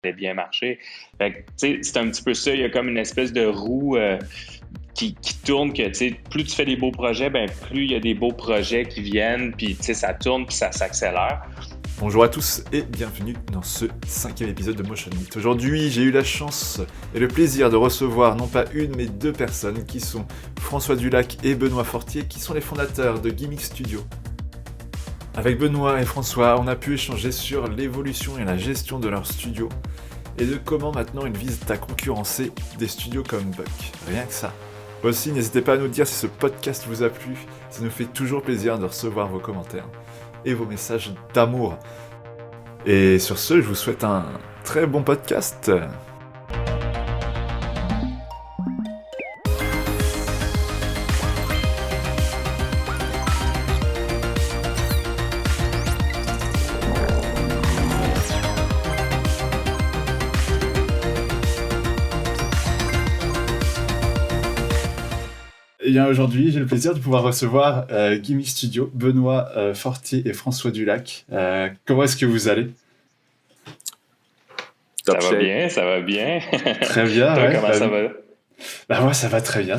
bien marché. Fait que, tu sais, c'est un petit peu ça. Il y a comme une espèce de roue qui tourne, que, tu sais, plus tu fais des beaux projets, ben plus il y a des beaux projets qui viennent, puis, tu sais, ça tourne, puis ça s'accélère. Bonjour à tous et bienvenue dans ce 5e épisode de Motion Meet. Aujourd'hui, j'ai eu la chance et le plaisir de recevoir non pas une mais deux personnes qui sont François Dulac et Benoît Fortier, qui sont les fondateurs de Gimmick Studio. Avec Benoît et François, on a pu échanger sur l'évolution et la gestion de leur studio et de comment maintenant ils visent à concurrencer des studios comme Buck. Rien que ça. Aussi, n'hésitez pas à nous dire si ce podcast vous a plu, ça nous fait toujours plaisir de recevoir vos commentaires et vos messages d'amour. Et sur ce, je vous souhaite un très bon podcast. Et bien aujourd'hui, j'ai le plaisir de pouvoir recevoir Gimmick Studio, Benoît Fortier et François Dulac. Comment est-ce que vous allez ? Ça va bien, ça va bien. Très bien, Toi, ouais. comment ça va? Moi, ça va très bien,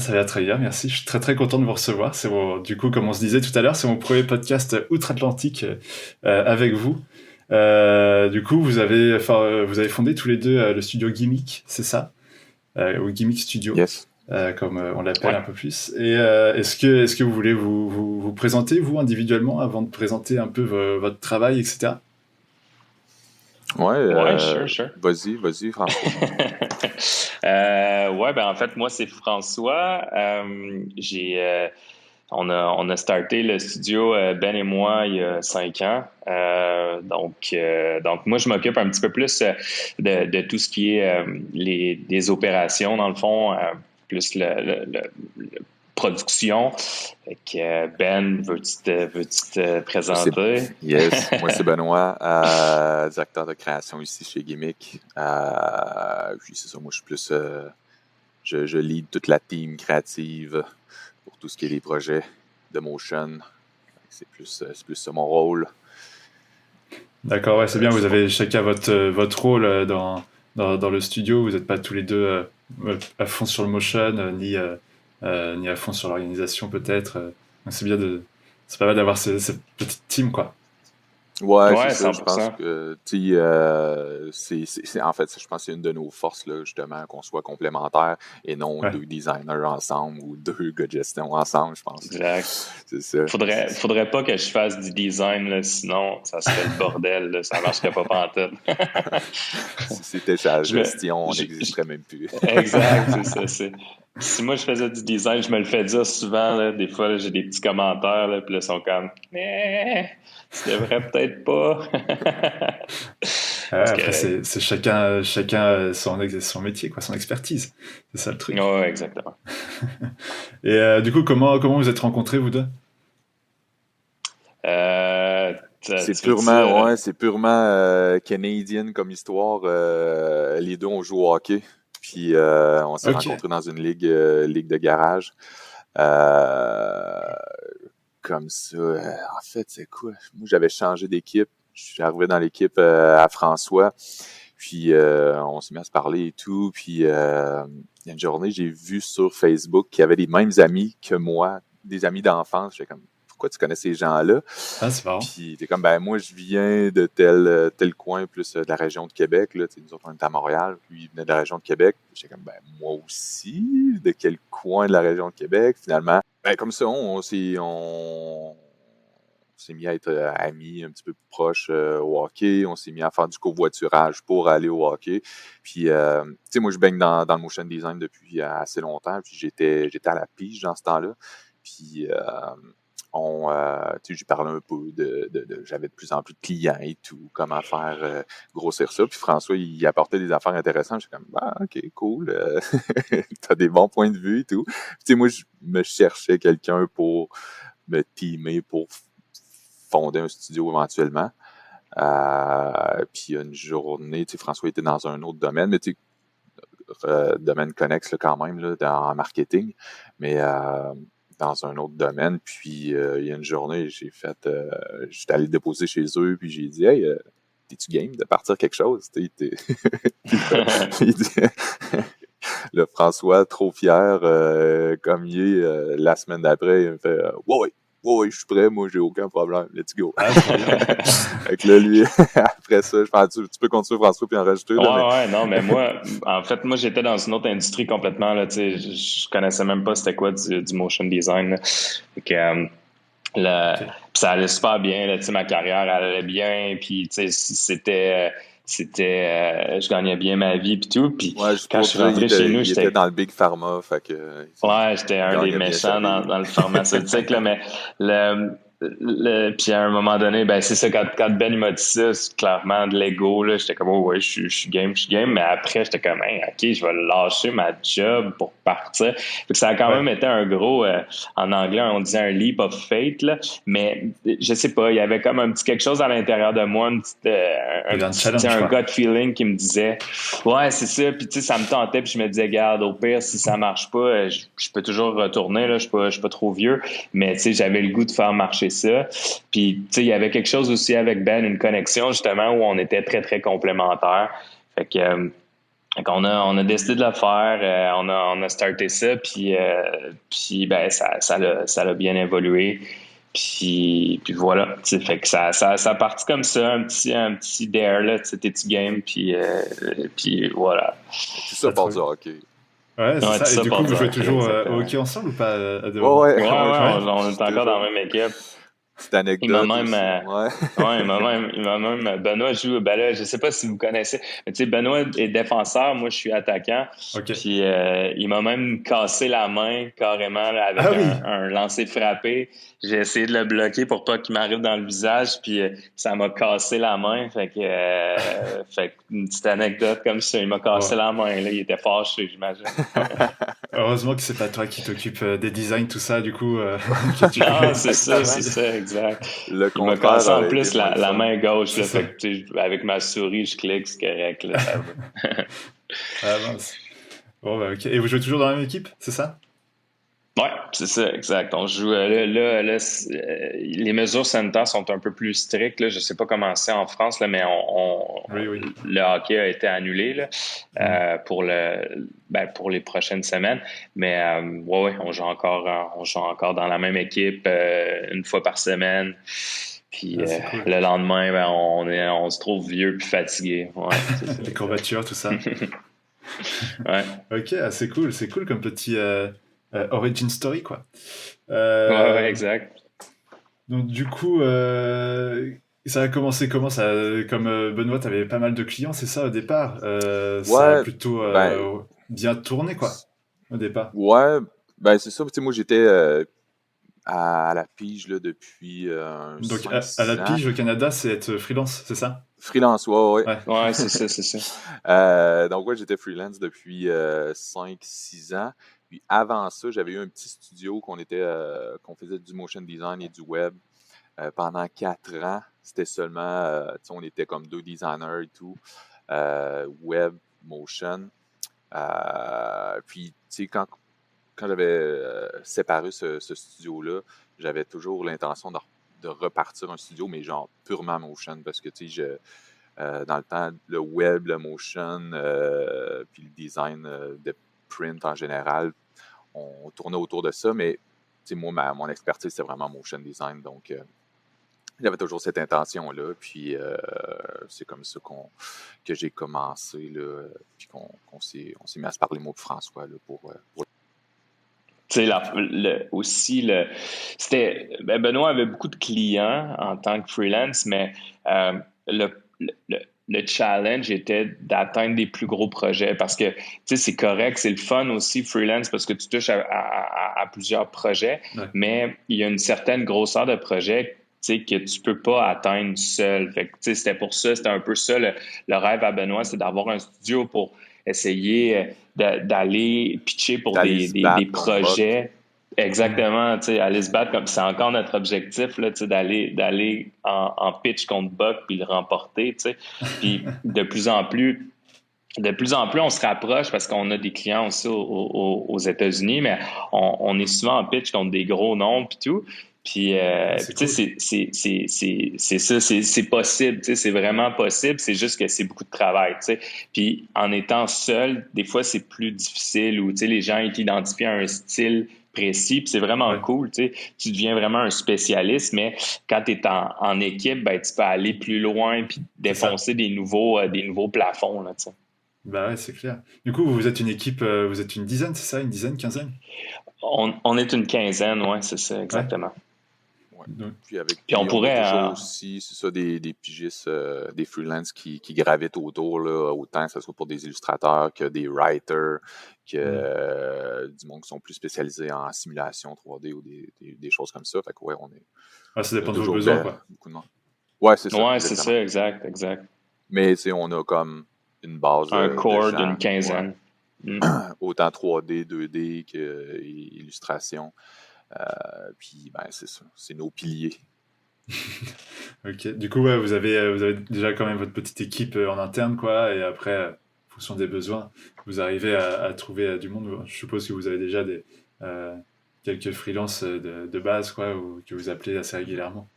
merci. Je suis très très content de vous recevoir. Du coup, comme on se disait tout à l'heure, c'est mon premier podcast outre-Atlantique avec vous. Du coup, vous avez fondé tous les deux le studio Gimmick, c'est ça ? Ou Gimmick Studio. Yes. Comme on l'appelle un peu plus. Et est-ce que vous voulez vous présenter, vous, individuellement, avant de présenter un peu votre travail, etc. Ouais, sure. Vas-y, François. En fait, moi, c'est François. On a starté le studio, Ben et moi, il y a 5 ans. Donc, moi, je m'occupe un petit peu plus de tout ce qui est des opérations, dans le fond, plus le production. Fait que Ben, veux-tu te présenter? Yes, moi c'est Benoît, directeur de création ici chez Gimmick. Puis c'est ça, moi je suis plus, je lead toute la team créative pour tout ce qui est les projets de motion. C'est plus ça mon rôle. D'accord, ouais, c'est bien, vous avez chacun votre rôle dans le studio, vous n'êtes pas tous les deux à fond sur le motion, ni à fond sur l'organisation peut-être. Donc c'est pas mal d'avoir cette petite team, quoi. Ouais, c'est ça. 100%. Je pense que c'est en fait, je pense que c'est une de nos forces, là, justement, qu'on soit complémentaires et non deux designers ensemble ou deux gars de gestion ensemble, je pense. Exact. C'est ça. Faudrait pas que je fasse du design, là, sinon ça serait le bordel, là, ça marcherait pas pantoute. Si c'était sa gestion, on n'existerait même plus. Exact, c'est ça. Si moi je faisais du design, je me le fais dire souvent, là, des fois là, j'ai des petits commentaires, là, puis là ils sont comme tu devrais peut-être pas. Après, c'est chacun son métier, quoi, son expertise. C'est ça le truc. Ouais, exactement. Et du coup, comment vous êtes rencontrés, vous deux ? C'est purement canadien comme histoire. Les deux, on joue au hockey. Puis on s'est rencontrés dans une ligue de garage. Comme ça. En fait, c'est cool. Moi, j'avais changé d'équipe. Je suis arrivé dans l'équipe à François. Puis on s'est mis à se parler et tout. Puis il y a une journée, j'ai vu sur Facebook qu'il y avait les mêmes amis que moi, des amis d'enfance. J'étais comme, pourquoi tu connais ces gens-là? Ah, c'est marrant. Puis t'es comme, moi, je viens de tel coin, plus de la région de Québec. Là. Nous autres, on est à Montréal. Lui, il venait de la région de Québec. J'étais comme, moi aussi, de quel coin de la région de Québec, finalement? Comme ça, on s'est mis à être amis un petit peu plus proches au hockey. On s'est mis à faire du covoiturage pour aller au hockey. Puis, tu sais, moi, je baigne dans le motion design depuis assez longtemps. Puis, j'étais à la pige dans ce temps-là. Puis, j'ai parlé un peu j'avais de plus en plus de clients et tout, comment faire grossir ça. Puis François, il apportait des affaires intéressantes. J'étais comme, ok, cool. T'as des bons points de vue et tout. Puis, tu sais, moi, je me cherchais quelqu'un pour me teamer, pour fonder un studio éventuellement. Puis une journée, tu sais, François était dans un autre domaine, mais tu sais, domaine connexe là, quand même, là, en marketing. Mais dans un autre domaine. Puis, il y a une journée, j'étais allé le déposer chez eux, puis j'ai dit, hey, t'es-tu game de partir quelque chose? Il dit, le François, trop fier, comme il est, la semaine d'après, il me fait ouais, je suis prêt, moi, j'ai aucun problème, let's go. Fait que là, lui, après ça, je pense tu peux continuer, François, puis en rajouter. Non, mais moi, en fait, j'étais dans une autre industrie complètement, là, tu sais, je connaissais même pas c'était quoi du motion design, là. Fait que, puis ça allait super bien, là, tu sais, ma carrière elle allait bien, puis tu sais, je gagnais bien ma vie puis tout, puis quand je suis rentré chez nous, j'étais dans le Big Pharma, fait que j'étais un des méchants dans le pharmaceutique, là, mais puis à un moment donné, ben c'est ça, quand Ben il m'a dit ça, c'est clairement de l'ego, là, j'étais comme je suis game, mais après j'étais comme ok, je vais lâcher ma job pour partir. Fait que ça a quand même été un gros, en anglais on disait un leap of faith, là, mais je sais pas, il y avait comme un petit quelque chose à l'intérieur de moi, un gut feeling qui me disait ouais, c'est ça, puis tu sais, ça me tentait, puis je me disais, regarde, au pire, si ça marche pas, je peux toujours retourner, là, je suis pas trop vieux, mais tu sais, j'avais le goût de faire marcher ça. Puis tu sais, il y avait quelque chose aussi avec Ben, une connexion justement où on était très très complémentaires. Fait que on a décidé de le faire, on a starté ça, puis ben ça l'a bien évolué. Puis voilà, fait que ça a parti comme ça, un petit dare là, t'es-tu game, puis voilà. Tout ça part du hockey. Ouais, c'est ça. Et du coup, vous jouez toujours au hockey ensemble ou pas Ouais, on est encore dans la même équipe. Petite anecdote. Il m'a même Benoît joue, ben là, je sais pas si vous connaissez, mais tu sais, Benoît est défenseur, moi je suis attaquant. Okay. Puis il m'a même cassé la main carrément là, avec un lancer frappé. J'ai essayé de le bloquer pour pas qu'il m'arrive dans le visage, puis ça m'a cassé la main. Fait que une petite anecdote comme ça, il m'a cassé la main, là, il était fâché, j'imagine. Heureusement que c'est pas toi qui t'occupe des designs, tout ça, du coup. Non, c'est ça, exact. Il m'a cassé en plus la main gauche, là, fait que, avec ma souris, je clique, c'est correct. Là, ça va. Ah mince. Bon, bah, ok. Et vous jouez toujours dans la même équipe, c'est ça? Ouais, c'est ça, exact. On joue là, les mesures sanitaires sont un peu plus strictes. Là. Je sais pas comment c'est en France, là, mais oui. Le hockey a été annulé là, pour les prochaines semaines. Mais on joue encore dans la même équipe une fois par semaine. Puis cool. Le lendemain, ben, on se trouve vieux puis fatigué. Ouais, les courbatures, tout ça. Ouais. Ok, c'est cool comme petit origin story, quoi. Ouais, exact. Donc du coup, ça a commencé comment ça, comme Benoît, t'avais pas mal de clients, c'est ça au départ. Ça a plutôt bien tourné, quoi, au départ. Ouais, ben c'est ça. Tu sais, moi j'étais à la pige là, depuis donc à la pige au Canada, c'est être freelance, c'est ça? Freelance, ouais. Ouais, c'est ça. Donc ouais, j'étais freelance depuis 5-6 ans. Puis avant ça, j'avais eu un petit studio qu'on faisait du motion design et du web pendant 4 ans. C'était seulement, on était comme 2 designers et tout, web, motion. Puis, tu sais, quand j'avais séparé ce studio-là, j'avais toujours l'intention de repartir un studio, mais genre purement motion, parce que, tu sais, dans le temps, le web, le motion, puis le design de print en général, on tournait autour de ça, mais moi, mon expertise, c'est vraiment motion design, donc j'avais toujours cette intention-là, puis c'est comme ça que j'ai commencé, là, puis qu'on s'est mis à se parler, moi et François, là, pour... Tu sais, c'était Benoît avait beaucoup de clients en tant que freelance, mais le challenge était d'atteindre des plus gros projets parce que, tu sais, c'est correct, c'est le fun aussi, freelance, parce que tu touches à plusieurs projets, mais il y a une certaine grosseur de projet, tu sais, que tu peux pas atteindre seul. Fait que, tu sais, c'était un peu ça, le rêve à Benoît, c'est d'avoir un studio pour essayer d'aller pitcher pour des projets. Exactement, tu sais, aller se battre comme c'est encore notre objectif là, tu sais, d'aller en pitch contre Buck puis le remporter, tu sais. Puis de plus en plus, on se rapproche parce qu'on a des clients aussi aux États-Unis, mais on est souvent en pitch contre des gros noms puis tout. Puis, C'est tu cool. sais, c'est ça, c'est possible, tu sais, c'est vraiment possible, c'est juste que c'est beaucoup de travail, tu sais. Puis, en étant seul, des fois, c'est plus difficile ou, tu sais, les gens, ils t'identifient à un style précis, puis c'est vraiment Ouais, cool, tu sais. Tu deviens vraiment un spécialiste, mais quand tu es en équipe, ben, tu peux aller plus loin puis c'est ça. défoncer des nouveaux plafonds, là, tu sais. Bah ouais, c'est clair. Du coup, vous êtes une équipe, vous êtes une dizaine, c'est ça? Une dizaine, quinzaine? On est une quinzaine, ouais, c'est ça, Ouais. exactement. Ouais. Donc, Puis on On a pourrait, toujours aussi, c'est ça, des pigistes, des freelances qui gravitent autour, là, autant que ce soit pour des illustrateurs que des writers, que hmm. du monde qui sont plus spécialisés en simulation 3D ou des choses comme ça. Fait que ouais, Ah, ça on a dépend de vos toujours besoins, quoi. beaucoup de monde. Ouais, c'est ça, ouais, c'est exactement. ça, exact, exact. Mais tu sais, on a comme une base Un de core gens, d'une ouais, quinzaine. Mm. autant 3D, 2D que illustration. Puis ben c'est ça, c'est nos piliers. Ok. Du coup, ouais, vous avez déjà quand même votre petite équipe en interne, quoi, et après, en fonction des besoins, vous arrivez à trouver du monde. Je suppose que vous avez déjà euh, quelques freelances de base, quoi, ou que vous appelez assez régulièrement.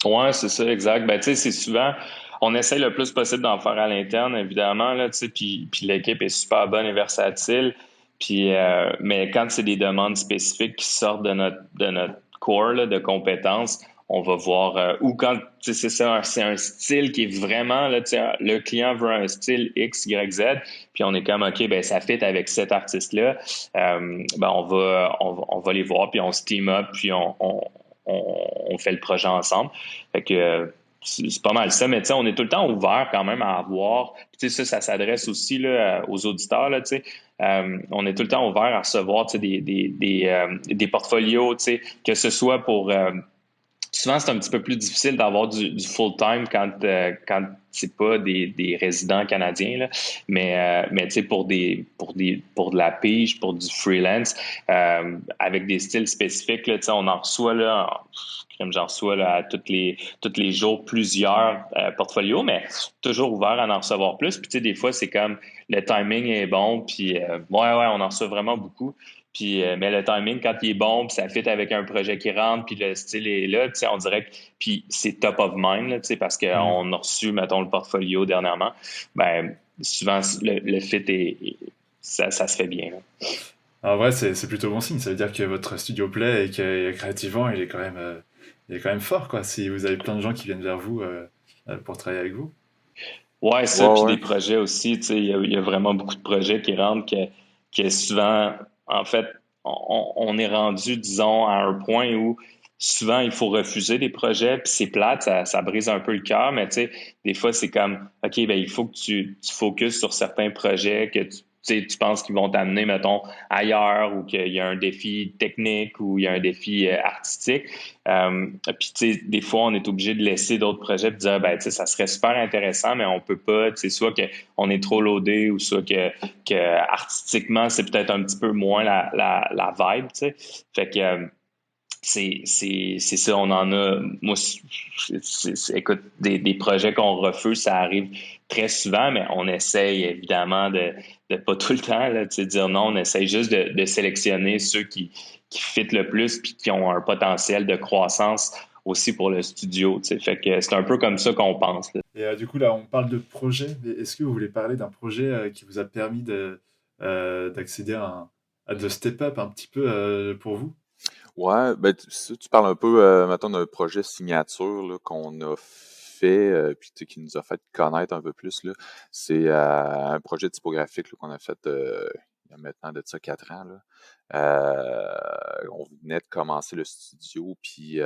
Ouais, c'est ça, exact. Ben, tu sais, c'est souvent, on essaye le plus possible d'en faire à l'interne, évidemment, là, tu sais, puis l'équipe est super bonne et versatile. Puis, mais quand c'est des demandes spécifiques qui sortent de notre core, là, de compétences, on va voir, ou quand, tu sais, c'est ça, c'est un style qui est vraiment, là, tu sais, le client veut un style X, Y, Z, puis on est comme, OK, ben, ça fit avec cet artiste-là, ben, on va les voir, puis on se team up, puis on fait le projet ensemble. Fait que c'est pas mal ça, mais tu sais, on est tout le temps ouvert quand même à avoir. Tu sais, ça s'adresse aussi là, aux auditeurs, là, tu sais. On est tout le temps ouvert à recevoir tu sais, des portfolios, tu sais, que ce soit pour souvent, c'est un petit peu plus difficile d'avoir du full-time quand c'est pas des résidents canadiens, là. Mais tu sais, pour de la pige, pour du freelance, avec des styles spécifiques, là, tu sais, on en reçoit, là, j'en reçois là, à tous les jours plusieurs portfolios, mais toujours ouvert à en recevoir plus. Puis, tu sais, des fois, c'est comme le timing est bon, puis ouais, on en reçoit vraiment beaucoup. Puis, mais le timing, quand il est bon, puis ça fit avec un projet qui rentre, puis le style est là, tu sais, on dirait que puis c'est top of mind, là, tu sais, parce Mhm. qu'on a reçu, mettons, le portfolio dernièrement. Ben, souvent, le fit ça se fait bien, là. En vrai, c'est plutôt bon signe. Ça veut dire que votre studio plaît et que créativement, il est quand même fort, quoi. Si vous avez plein de gens qui viennent vers vous pour travailler avec vous. Ouais, ça, Ouais, puis ouais. des projets aussi, tu sais, il y a vraiment beaucoup de projets qui rentrent que souvent, en fait, on est rendu, disons, à un point où souvent il faut refuser des projets, puis c'est plate, ça brise un peu le cœur, mais tu sais, des fois c'est comme, OK, ben il faut que tu focuses sur certains projets que tu sais, tu penses qu'ils vont t'amener, mettons, ailleurs ou qu'il y a un défi technique ou il y a un défi artistique. Puis, tu sais, des fois, on est obligé de laisser d'autres projets et de dire, ben, tu sais, ça serait super intéressant, mais on peut pas, tu sais, soit qu'on est trop loadé ou soit que artistiquement, c'est peut-être un petit peu moins la vibe, tu sais. Fait que, c'est ça, on en a. Moi, écoute, des projets qu'on refuse, ça arrive très souvent, mais on essaye évidemment de pas tout le temps là, tu sais, dire non, on essaye juste de sélectionner ceux qui fit le plus puis qui ont un potentiel de croissance aussi pour le studio. Tu sais. Fait que c'est un peu comme ça qu'on pense, là. Et du coup, là, on parle de projet. Mais est-ce que vous voulez parler d'un projet qui vous a permis d'accéder à de step up un petit peu pour vous? Ouais, ben, tu parles un peu, mettons, d'un projet signature là, qu'on a fait, puis tu sais, qui nous a fait connaître un peu plus. Là. C'est un projet typographique là, qu'on a fait il y a maintenant de ça 4 ans. Là. On venait de commencer le studio, puis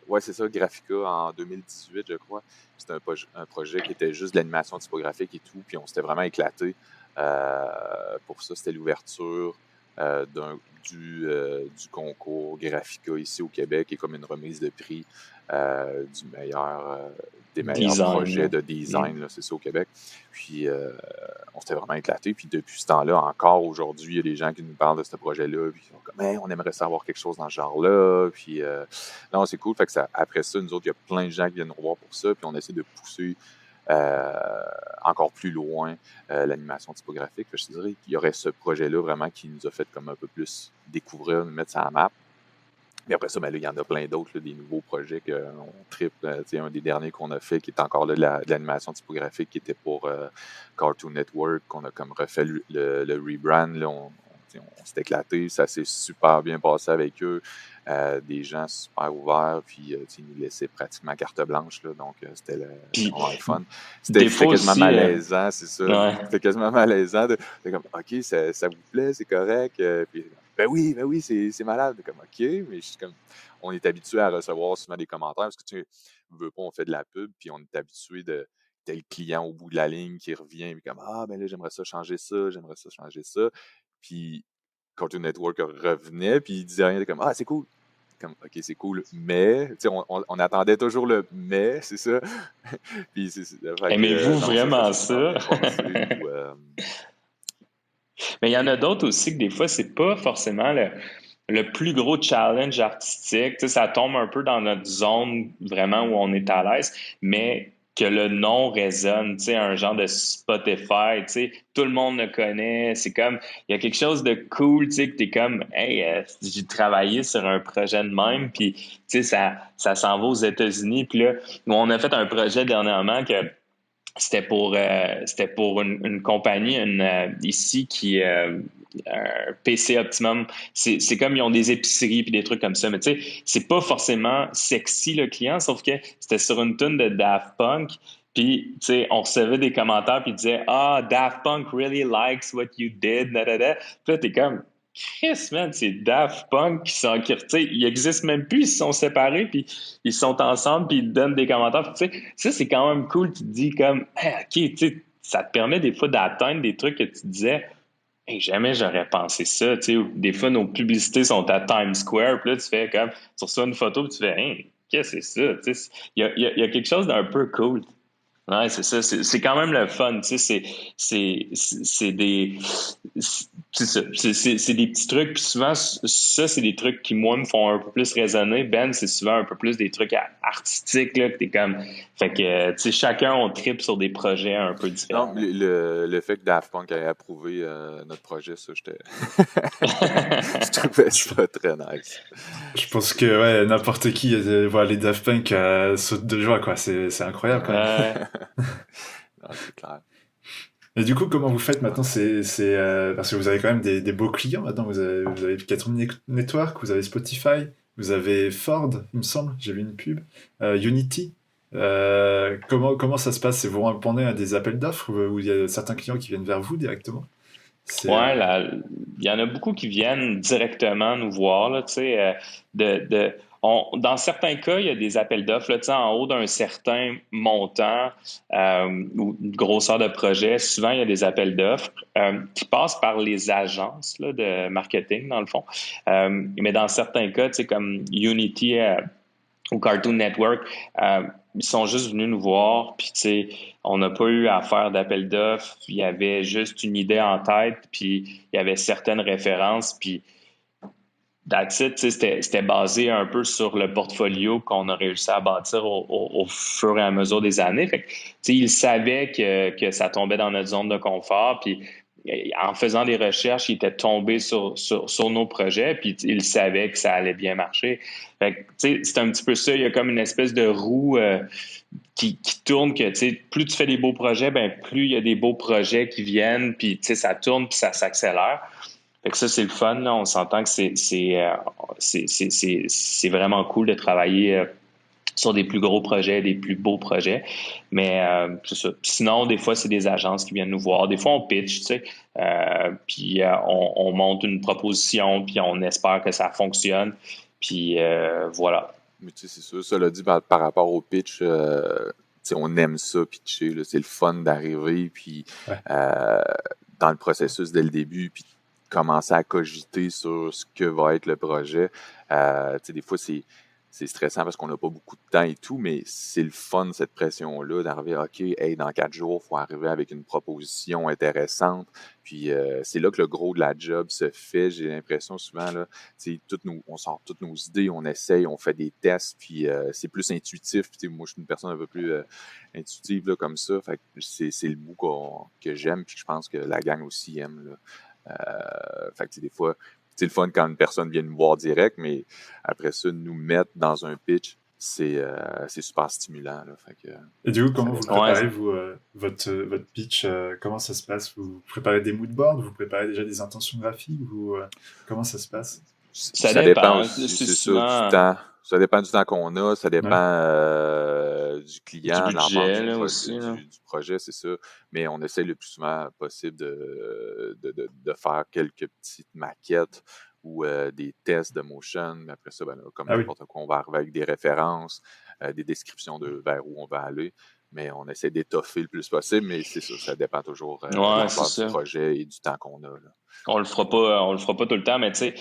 ouais, c'est ça, Graphica en 2018, je crois. C'était un projet qui était juste de l'animation typographique et tout, puis on s'était vraiment éclaté. Pour ça, c'était l'ouverture euh, d'un, du concours Graphica ici au Québec, qui est comme une remise de prix du meilleur, des meilleurs Design, projets là. de Mm. design, là, c'est ça au Québec. Puis on s'était vraiment éclaté. Puis depuis ce temps-là, encore aujourd'hui, il y a des gens qui nous parlent de ce projet-là. Puis ils sont comme, hey, on aimerait savoir quelque chose dans ce genre-là. Puis non, c'est cool. Fait que ça, après ça, nous autres, il y a plein de gens qui viennent nous voir pour ça. Puis on essaie de pousser euh, encore plus loin l'animation typographique. Je te dirais qu'il y aurait ce projet-là vraiment qui nous a fait comme un peu plus découvrir, nous mettre sur la map. Mais après ça, ben là, il y en a plein d'autres, là, des nouveaux projets qu'on triple. Un des derniers qu'on a fait, qui est encore là, de l'animation typographique, qui était pour Cartoon Network, qu'on a comme refait le rebrand. Là, on s'est éclaté, ça s'est super bien passé avec eux. Des gens super ouverts, puis ils nous laissaient pratiquement carte blanche, là, donc c'était vraiment le fun. C'était quasiment malaisant, c'est ça. Ouais. C'était quasiment malaisant. C'était comme, OK, ça vous plaît, c'est correct. Puis, ben oui, c'est malade. Comme, OK, mais je suis comme, on est habitué à recevoir souvent des commentaires parce que tu veux pas, on fait de la pub, puis on est habitué de tel client au bout de la ligne qui revient, puis comme, ah, ben là, j'aimerais ça changer ça, j'aimerais ça changer ça. Puis Cartoon Network revenait, puis il disait rien, comme, ah, c'est cool. Comme, OK, c'est cool, mais, tu sais, on attendait toujours le mais, c'est ça. Puis Aimez-vous vraiment ça? Mais il y en a d'autres aussi que des fois, c'est pas forcément le plus gros challenge artistique. Tu sais, ça tombe un peu dans notre zone vraiment où on est à l'aise, mais que le nom résonne, tu sais, un genre de Spotify, tu sais, tout le monde le connaît. C'est comme, il y a quelque chose de cool, tu sais, que t'es comme, hey, j'ai travaillé sur un projet de même, puis, tu sais, ça s'en va aux États-Unis. Puis là, on a fait un projet dernièrement que c'était pour une compagnie ici qui un PC Optimum. C'est comme ils ont des épiceries puis des trucs comme ça. Mais tu sais, c'est pas forcément sexy le client, sauf que c'était sur une tune de Daft Punk. Puis, tu sais, on recevait des commentaires puis ils disaient ah, Daft Punk really likes what you did. Da, da, da. Puis là, t'es comme Chris, man, c'est Daft Punk tu sais, ils existent même plus, ils se sont séparés, puis ils sont ensemble, puis ils donnent des commentaires. Tu sais, ça, c'est quand même cool. Tu te dis comme, hey, OK, tu sais, ça te permet des fois d'atteindre des trucs que tu disais, hey, jamais j'aurais pensé ça. Tu sais, des fois, nos publicités sont à Times Square, puis là, tu fais comme, tu reçois une photo, puis tu fais, hey, qu'est-ce que c'est ça? Tu sais, il y a quelque chose d'un peu cool. Ouais, c'est ça. C'est quand même le fun. Tu sais, c'est des. C'est ça. C'est des petits trucs. Puis souvent, ça, c'est des trucs qui, moi, me font un peu plus résonner. Ben, c'est souvent un peu plus des trucs artistiques, là, que t'es comme. Fait que, tu sais, chacun, on tripe sur des projets un peu différents. Non, le fait que Daft Punk ait approuvé notre projet, ça, je trouvais ça très nice. Je pense que ouais, n'importe qui voit les Daft Punk saute de joie, quoi. C'est incroyable, quand même. Non, c'est clair. Et du coup, comment vous faites maintenant parce que vous avez quand même des beaux clients maintenant. Vous avez Cartoon Network, vous avez Spotify, vous avez Ford, il me semble, j'ai vu une pub, Unity. Comment ça se passe? Vous répondez à des appels d'offres où il y a certains clients qui viennent vers vous directement? Ouais, il y en a beaucoup qui viennent directement nous voir, là, tu sais, dans certains cas, il y a des appels d'offres, là, tu sais, en haut d'un certain montant ou une grosseur de projet. Souvent, il y a des appels d'offres qui passent par les agences là, de marketing, dans le fond. Mais dans certains cas, tu sais, comme Unity ou Cartoon Network, ils sont juste venus nous voir, puis tu sais, on n'a pas eu à faire d'appel d'offres, il y avait juste une idée en tête, puis il y avait certaines références, puis that's it, tu sais, c'était basé un peu sur le portfolio qu'on a réussi à bâtir au fur et à mesure des années. Fait que, tu sais, ils savaient que ça tombait dans notre zone de confort, puis en faisant des recherches, ils étaient tombés sur nos projets, puis ils savaient que ça allait bien marcher. Fait que, tu sais, c'est un petit peu ça. Il y a comme une espèce de roue qui tourne, que tu sais, plus tu fais des beaux projets, ben plus il y a des beaux projets qui viennent, puis tu sais, ça tourne, puis ça s'accélère. Fait que ça, c'est le fun. Là. On s'entend que c'est vraiment cool de travailler sur des plus gros projets, des plus beaux projets. Mais c'est ça. Sinon, des fois, c'est des agences qui viennent nous voir. Des fois, on pitch, tu sais, puis on monte une proposition, puis on espère que ça fonctionne. Puis voilà. Mais tu sais, c'est sûr, ça l'a dit par rapport au pitch, on aime ça, pitcher. Là, c'est le fun d'arriver, puis dans le processus dès le début, puis commencer à cogiter sur ce que va être le projet. Des fois, c'est c'est stressant parce qu'on n'a pas beaucoup de temps et tout, mais c'est le fun, cette pression-là, d'arriver, OK, hey, dans 4 jours, il faut arriver avec une proposition intéressante. Puis c'est là que le gros de la job se fait. J'ai l'impression souvent, là, on sort toutes nos idées, on essaye, on fait des tests, puis c'est plus intuitif. Puis, moi, je suis une personne un peu plus intuitive là, comme ça. Fait que c'est le bout que j'aime, puis je pense que la gang aussi aime. Là. Fait que des fois, c'est le fun quand une personne vient nous voir direct, mais après ça, nous mettre dans un pitch, c'est super stimulant. Là, fait que, Et du coup, comment vous préparez, Ouais, vous, votre pitch, comment ça se passe? Vous préparez des moodboards? Vous préparez déjà des intentions graphiques? Comment ça se passe? ça ça dépend dépend. aussi, C'est c'est ça, du souvent temps. Ça dépend du temps qu'on a, ça dépend Ouais. du du client, de l'ampleur budget là, aussi. Là. du projet, c'est ça. Mais on essaie le plus souvent possible de faire quelques petites maquettes ou des tests de motion. Mais après ça, ben là, comme Ah oui. n'importe quoi, on va arriver avec des références, des descriptions de vers où on va aller. Mais on essaie d'étoffer le plus possible, mais c'est ça dépend toujours de Ouais, c'est l'ampleur du ça. projet et du temps qu'on a. Là. On le fera pas tout le temps, mais tu sais,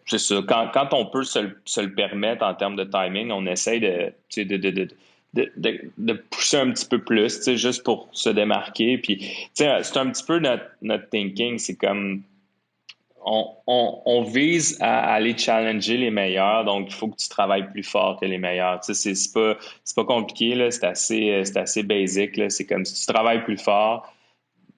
c'est ça. Quand on peut se le permettre en termes de timing, on essaye tu sais, de pousser un petit peu plus, tu sais, juste pour se démarquer. Puis, tu sais, c'est un petit peu notre thinking. C'est comme, on vise à aller challenger les meilleurs, donc il faut que tu travailles plus fort que les meilleurs. Tu sais, c'est pas compliqué, là, c'est assez basic, là. C'est comme si tu travailles plus fort,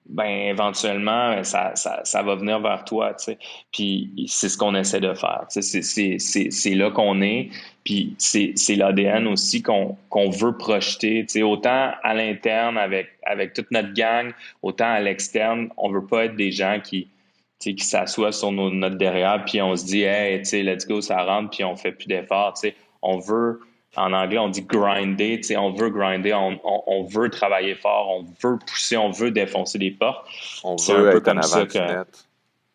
ben éventuellement, ça va venir vers toi, tu sais. Puis c'est ce qu'on essaie de faire. Tu sais, c'est là qu'on est. Puis c'est l'ADN aussi qu'on veut projeter, tu sais, autant à l'interne avec toute notre gang, autant à l'externe. On veut pas être des gens tu sais, qui s'assoient sur notre derrière, puis on se dit, hey, tu sais, let's go, ça rentre, puis on fait plus d'efforts, tu sais. On veut, en anglais, on dit grinder, tu sais, on veut grinder, on veut travailler fort, on veut pousser, on veut défoncer des portes. On C'est un veut peu être en comme avant ça du que... net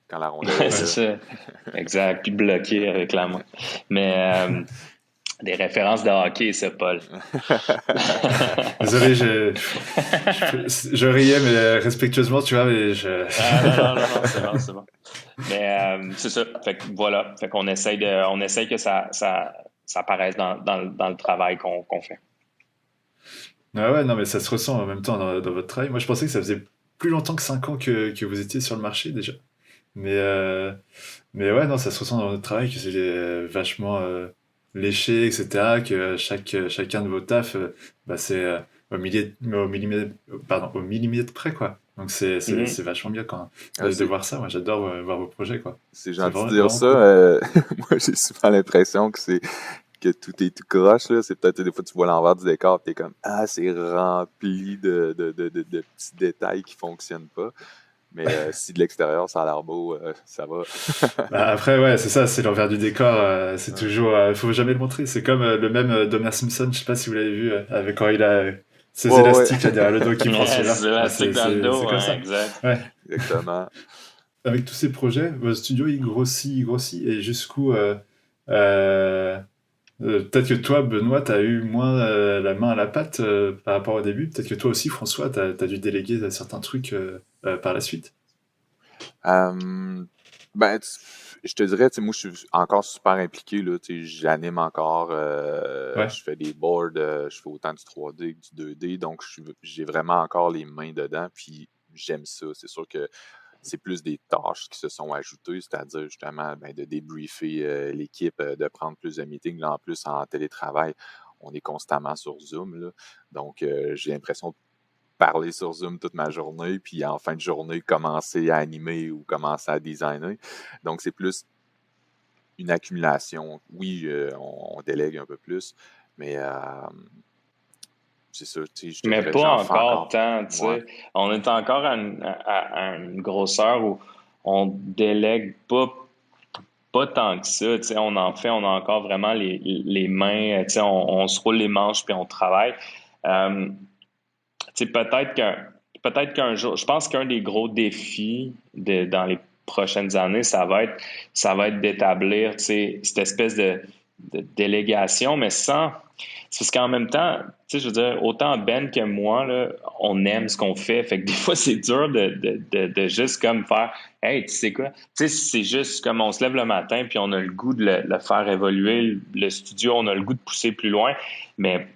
quand la rondelle est c'est là. ça, exact, puis bloqué avec la main. Mais des références de hockey, c'est Paul. Désolé, je riais, mais respectueusement, tu vois, mais Non, c'est bon, c'est bon. Mais c'est ça. Fait que voilà. Fait qu'on on essaye que ça apparaisse dans le travail qu'on fait. Ah ouais, non, mais ça se ressent en même temps dans votre travail. Moi, je pensais que ça faisait plus longtemps que 5 ans que vous étiez sur le marché déjà. Mais, euh, mais ouais, non, ça se ressent dans votre travail que c'est vachement léché, etc. Que chacun de vos tafs, bah, c'est au millimètre près, quoi. Donc Mhm. c'est vachement bien quand, Ah, de voir ça. Moi, j'adore voir vos projets, quoi. c'est C'est gentil de dire vraiment ça. cool. Moi, j'ai souvent l'impression que tout est tout croche. Là. C'est peut-être des fois tu vois l'envers du décor, t'es comme ah c'est rempli de petits détails qui fonctionnent pas. Mais si de l'extérieur ça a l'air beau, ça va. Bah, après, ouais, c'est ça, c'est l'envers du décor. C'est Ouais. toujours, faut jamais le montrer. C'est comme le même d'Homer Simpson, je sais pas si vous l'avez vu, avec quand il a ses Ouais, ouais, élastiques là, derrière le dos qui prend Ouais, celui-là. c'est Bah, élastique dans le c'est dos, comme hein, ça. exact. Ouais. exactement. Avec tous ces projets, votre studio il grossit, et jusqu'où euh, peut-être que toi, Benoît, t'as eu moins la main à la pâte par rapport au début. Peut-être que toi aussi, François, t'as dû déléguer certains trucs par la suite. Euh, ben, je te dirais, tu sais, moi, je suis encore super impliqué, là, tu sais, j'anime encore, Ouais. je fais des boards, je fais autant du 3D que du 2D, donc j'ai vraiment encore les mains dedans, puis j'aime ça. C'est sûr que c'est plus des tâches qui se sont ajoutées, c'est-à-dire justement ben, de débriefer l'équipe, de prendre plus de meetings. Là, en plus, en télétravail, on est constamment sur Zoom, là, donc j'ai l'impression parler sur Zoom toute ma journée, puis en fin de journée, commencer à animer ou commencer à designer. Donc, c'est plus une accumulation. Oui, on délègue un peu plus, mais c'est ça, tu sais, je te Mais dirais, pas j'en fais encore encore. tant, tu Ouais. sais. On est encore à une grosseur où on délègue pas tant que ça, tu sais. On a encore vraiment les mains, tu sais, on se roule les manches puis on travaille. Euh, Tu sais, peut-être qu'un jour, je pense qu'un des gros défis dans les prochaines années, ça va être d'établir, tu sais, cette espèce de délégation, mais sans... C'est parce qu'en même temps, tu sais, je veux dire, autant Ben que moi, là, on aime ce qu'on fait. Fait que des fois, c'est dur de juste comme faire « Hey, tu sais quoi? » Tu sais, c'est juste comme on se lève le matin puis on a le goût de le faire évoluer. Le studio, on a le goût de pousser plus loin. Mais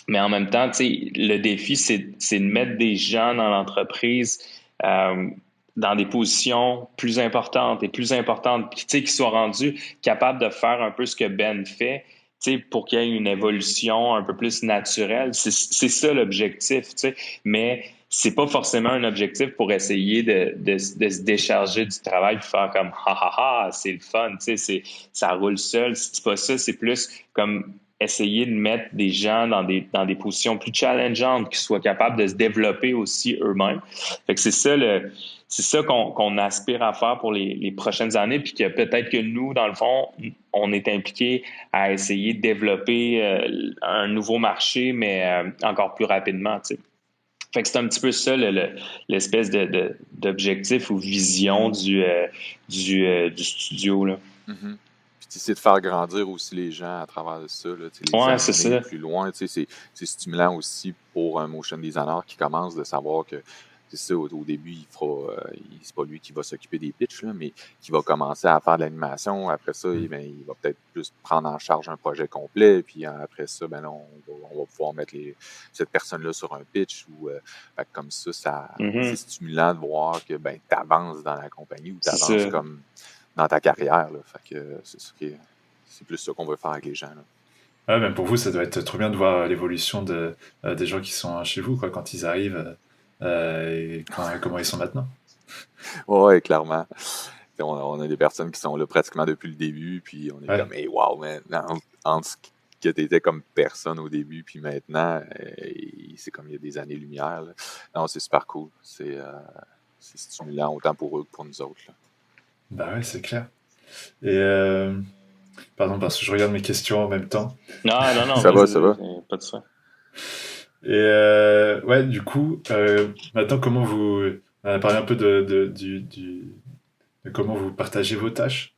en même temps, tu sais, le défi, c'est de mettre des gens dans l'entreprise dans des positions plus importantes et plus importantes, puis tu sais, qui soient rendus capables de faire un peu ce que Ben fait, tu sais, pour qu'il y ait une évolution un peu plus naturelle. C'est ça l'objectif, tu sais. Mais c'est pas forcément un objectif pour essayer de se décharger du travail et faire comme ha ha ha, c'est le fun, tu sais, ça roule seul. C'est pas ça, c'est plus comme essayer de mettre des gens dans des positions plus challengeantes, qui soient capables de se développer aussi eux-mêmes. Fait que c'est ça qu'on aspire à faire pour les prochaines années, puis que peut-être que nous, dans le fond, on est impliqué à essayer de développer un nouveau marché, mais encore plus rapidement, tu sais. Fait que c'est un petit peu ça l'espèce d'objectif ou vision du studio, là. Mm-hmm. Puis c'est de faire grandir aussi les gens à travers de ça, là, les Ouais, c'est amener ça. plus loin. C'est stimulant aussi pour un motion designer qui commence de savoir que c'est ça, au début, c'est pas lui qui va s'occuper des pitchs, là, mais qui va commencer à faire de l'animation. Après ça, il va peut-être plus prendre en charge un projet complet. Puis après ça, là, on va pouvoir mettre cette personne-là sur un pitch. Comme ça, c'est stimulant de voir que tu avances dans la compagnie ou tu avances comme dans ta carrière. Là. Fait que c'est plus ça qu'on veut faire avec les gens. Là. Ouais, même pour vous, ça doit être trop bien de voir l'évolution des gens qui sont chez vous, quoi, quand ils arrivent et comment ils sont maintenant. Oui, clairement. On a des personnes qui sont là pratiquement depuis le début, puis on est comme, hey, wow, man, entre ce que tu étais comme personne au début, puis maintenant, c'est comme il y a des années-lumière. Là. Non, c'est super cool. C'est stimulant autant pour eux que pour nous autres. Là. Bah ouais, c'est clair. Et pardon, parce que je regarde mes questions en même temps. Non, ça va. Pas de ça. Et ouais, du coup, maintenant, comment on a parlé un peu de comment vous partagez vos tâches.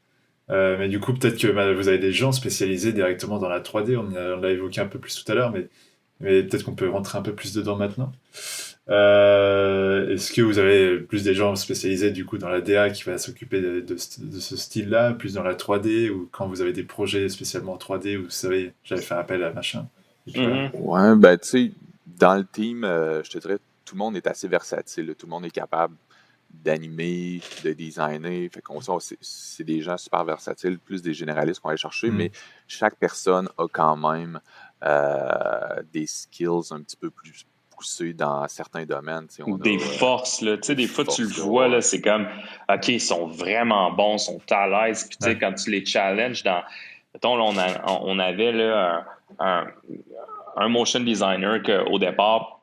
Mais du coup, peut-être que vous avez des gens spécialisés directement dans la 3D. On l'a évoqué un peu plus tout à l'heure, mais peut-être qu'on peut rentrer un peu plus dedans maintenant. Est-ce que vous avez plus des gens spécialisés du coup dans la DA qui va s'occuper de ce style-là, plus dans la 3D, ou quand vous avez des projets spécialement en 3D, où vous savez, j'avais fait appel à machin. Ouais, tu sais, dans le team, je te dirais, tout le monde est assez versatile. Tout le monde est capable d'animer, de designer. Fait qu'on c'est des gens super versatiles, plus des généralistes qu'on va aller chercher, mais chaque personne a quand même des skills un petit peu plus poussés dans certains domaines. Des forces, là. Tu sais, des fois, tu le vois, là, c'est comme, OK, ils sont vraiment bons, ils sont à l'aise. Puis, tu sais, quand tu les challenges mettons, là, on avait là, un motion designer qu'au départ,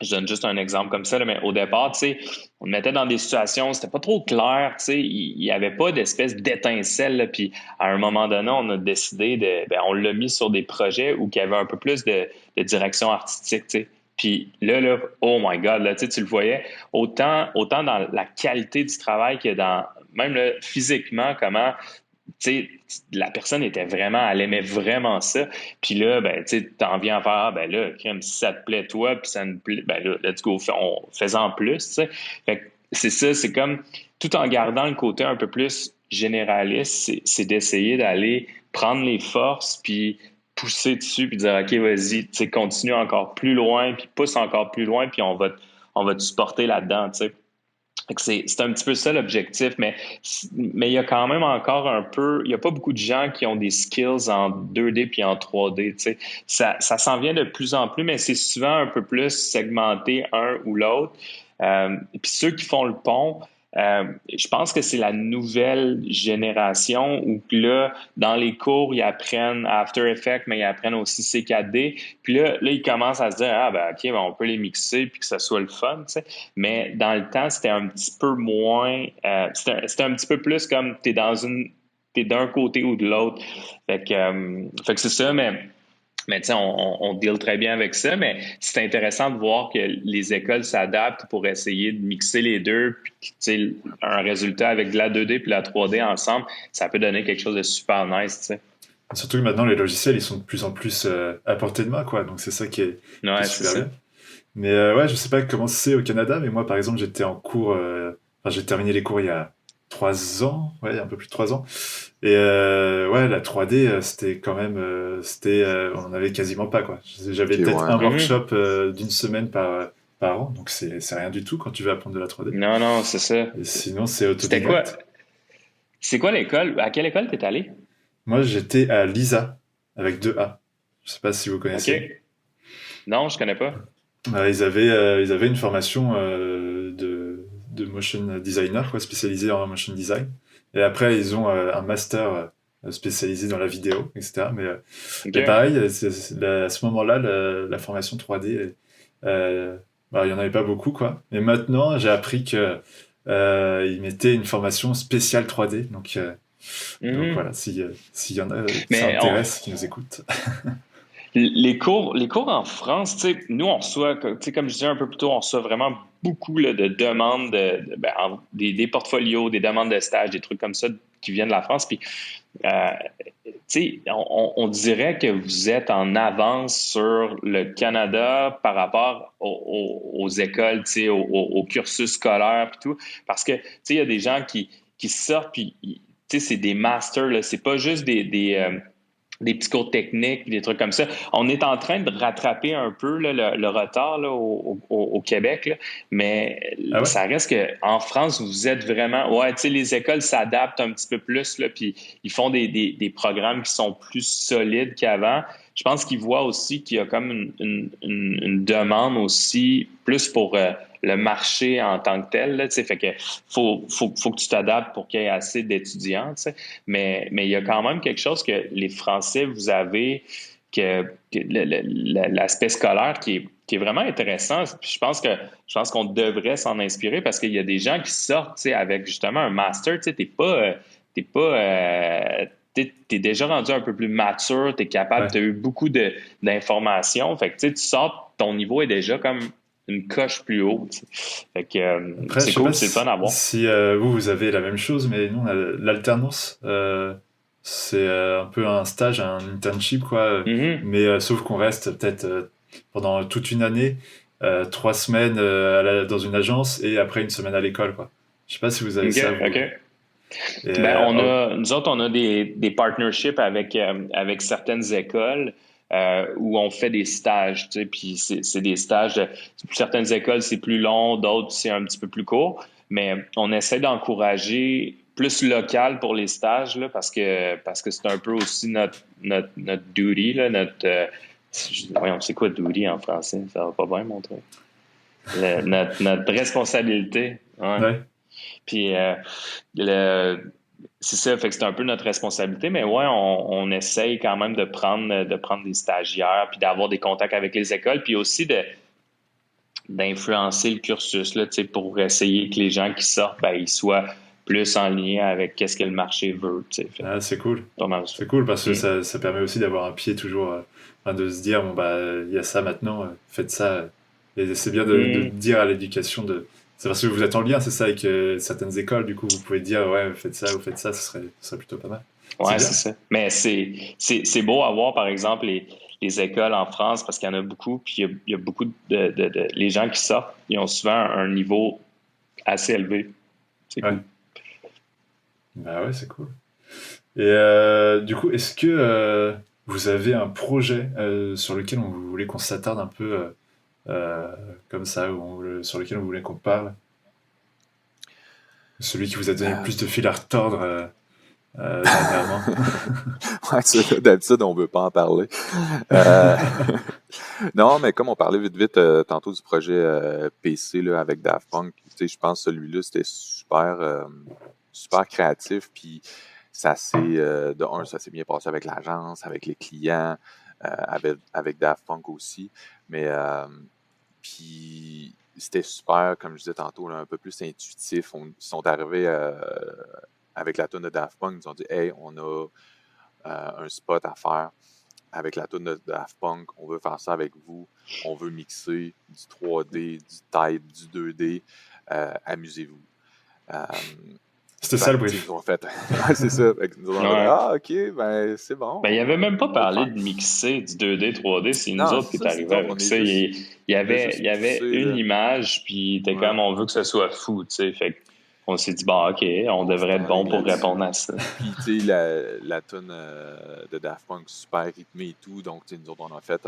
je donne juste un exemple comme ça, là, mais au départ, tu sais, on le mettait dans des situations, c'était pas trop clair, tu sais, il n'y avait pas d'espèce d'étincelle, là, puis à un moment donné, on a décidé on l'a mis sur des projets où il y avait un peu plus de direction artistique, tu sais. Puis là, oh my God, là, tu le voyais, autant dans la qualité du travail que dans, même là, physiquement, comment, tu sais, la personne était vraiment, elle aimait vraiment ça. Puis là, tu sais, t'en viens à faire, là, crème, si ça te plaît toi, puis ça nous plaît, là, let's go, fais-en plus, tu sais. Fait que c'est ça, c'est comme, tout en gardant le côté un peu plus généraliste, c'est d'essayer d'aller prendre les forces, puis pousser dessus, puis dire, OK, vas-y, tu sais, continue encore plus loin, puis pousse encore plus loin, puis on va te supporter là-dedans, tu sais. C'est un petit peu ça l'objectif, mais il y a quand même encore un peu, il n'y a pas beaucoup de gens qui ont des skills en 2D puis en 3D. Tu sais. Ça s'en vient de plus en plus, mais c'est souvent un peu plus segmenté un ou l'autre. Puis ceux qui font le pont, je pense que c'est la nouvelle génération où là, dans les cours, ils apprennent After Effects, mais ils apprennent aussi C4D. Puis là, ils commencent à se dire, OK, on peut les mixer puis que ça soit le fun, tu sais. Mais dans le temps, c'était un petit peu moins, c'était un petit peu plus comme t'es d'un côté ou de l'autre. Fait que c'est ça, mais tu sais, on deal très bien avec ça, mais c'est intéressant de voir que les écoles s'adaptent pour essayer de mixer les deux, puis tu sais, un résultat avec de la 2D puis la 3D ensemble, ça peut donner quelque chose de super nice, tu sais. Surtout que maintenant, les logiciels, ils sont de plus en plus à portée de main, quoi. Donc c'est ça qui est Ouais, c'est super ça. bien. Mais ouais, je sais pas comment c'est au Canada, mais moi, par exemple, j'étais en cours. Enfin, j'ai terminé les cours il y a 3 ans, ouais, il y a un peu plus de 3 ans. Et ouais, la 3D, c'était quand même, on en avait quasiment pas, quoi. J'avais Ok, peut-être ouais. un Mhm. workshop d'une semaine par an, donc c'est rien du tout quand tu veux apprendre de la 3D. Non, non, c'est ça. Et sinon, c'est C'était quoi? autodidacte. C'est quoi l'école? À quelle école t'es allé? Moi, j'étais à l'ISA avec deux A. Je sais pas si vous OK. connaissez. Non, je connais pas. Ils avaient une formation de motion designer, quoi, spécialisée en motion design. Et après, ils ont un master spécialisé dans la vidéo, etc. Mais OK. pareil, à ce moment-là, la formation 3D, euh, bah, il y en avait pas beaucoup, quoi. Et maintenant, j'ai appris que ils mettaient une formation spéciale 3D. Donc Mhm. voilà, s'il y en a, ça Mais intéresse, qui nous écoutent. les cours en France, tu sais, nous, on reçoit, tu sais, comme je disais un peu plus tôt, on reçoit vraiment beaucoup là, de demandes, des portfolios, des demandes de stage, des trucs comme ça qui viennent de la France. Puis, euh, tu sais, on dirait que vous êtes en avance sur le Canada par rapport aux écoles, tu sais, au cursus scolaire et tout. Parce que, tu sais, il y a des gens qui sortent, puis, tu sais, c'est des masters, là. C'est pas juste des petits cours techniques, des trucs comme ça. On est en train de rattraper un peu là, le retard là, au Québec, là, mais Ah ouais? ça reste qu'en France, vous êtes vraiment... Ouais, tu sais, les écoles s'adaptent un petit peu plus, là, puis ils font des programmes qui sont plus solides qu'avant. Je pense qu'ils voient aussi qu'il y a comme une demande aussi plus pour le marché en tant que tel. Là, tu sais, fait que faut que tu t'adaptes pour qu'il y ait assez d'étudiants. Tu sais. Mais il y a quand même quelque chose que les Français, vous avez, l'aspect scolaire qui est vraiment intéressant. Puis je pense qu'on devrait s'en inspirer parce qu'il y a des gens qui sortent tu sais, avec justement un master. Tu sais, t'es pas t'es déjà rendu un peu plus mature, t'es capable, Ouais. t'as eu beaucoup d'informations. Fait que tu sais, tu sors, ton niveau est déjà comme une coche plus haut. Tu sais. Fait que Après, je c'est sais pas cool, c'est le fun à voir. si vous avez la même chose, mais nous, on a l'alternance. C'est un peu un stage, un internship, quoi. Mhm. Mais sauf qu'on reste peut-être pendant toute une année, 3 semaines dans une agence et après une semaine à l'école, quoi. Je sais pas si vous avez OK, ça, vous. OK. Et, Ben, nous autres, on a des partnerships avec certaines écoles où on fait des stages, tu sais, puis c'est des stages, certaines écoles, c'est plus long, d'autres, c'est un petit peu plus court, mais on essaie d'encourager plus local pour les stages, là, parce que c'est un peu aussi notre duty, là, voyons, c'est quoi duty en français? Ça va pas bien, mon truc. Notre responsabilité, ouais. ouais. Puis le, c'est ça, fait que c'est un peu notre responsabilité, mais ouais, on essaye quand même de prendre des stagiaires, puis d'avoir des contacts avec les écoles, puis aussi d'influencer le cursus là, tu sais, pour essayer que les gens qui sortent, ben, ils soient plus en lien avec qu'est-ce que le marché veut. Tu sais, fait, Ah, c'est cool. pas mal ça. C'est cool parce que Mm. ça permet aussi d'avoir un pied toujours, enfin, de se dire, bon, bah, il y a ça maintenant, faites ça. Et c'est bien de Mm. dire à l'éducation c'est parce que vous êtes en lien, c'est ça, avec certaines écoles, du coup, vous pouvez dire, ouais, faites ça ou faites ça, ce serait plutôt pas mal. C'est Ouais, c'est bien. ça. Mais c'est beau à voir, par exemple, les écoles en France, parce qu'il y en a beaucoup, puis il y a beaucoup les gens qui sortent, ils ont souvent un niveau assez élevé. C'est Ouais. cool. Bah ouais, c'est cool. Et du coup, est-ce que vous avez un projet sur lequel vous voulez qu'on s'attarde un peu euh, comme ça, sur lequel vous voulez qu'on parle? Celui qui vous a donné le Euh, plus de fil à retordre dernièrement? ouais, ça, d'habitude, on veut pas en parler. Euh, non, mais comme on parlait vite vite tantôt du projet PC là, avec Daft Punk, tu sais, je pense que celui-là, c'était super créatif, puis ça s'est bien passé avec l'agence, avec les clients, avec Daft Punk aussi, mais puis c'était super, comme je disais tantôt, là, un peu plus intuitif. Ils sont arrivés avec la tune de Daft Punk, ils nous ont dit « Hey, on a un spot à faire avec la tune de Daft Punk, on veut faire ça avec vous, on veut mixer du 3D, du type, du 2D, amusez-vous. » C'était ça le Ben, tu sais, brief. ils ont fait. Ouais, c'est ça. Fait que nous autres, on a fait, Ouais. ah, ok, ben, c'est bon, Ben, il avait même pas on va le parlé faire. de mixer du 2D, 3D, c'est nous Non, autres c'est qui est ça, c'est arrivé nous autres, avec ça. on a juste Il y avait poussé, une là. image, puis t'es Ouais. comme, on veut que ce soit fou, tu sais. Fait qu'on s'est dit, bon, OK, on On devrait s'est être allé bon pour là-dessus. répondre à ça. Puis, tu sais, la tune de Daft Punk, super rythmée et tout. Donc, tu sais, nous autres, on a fait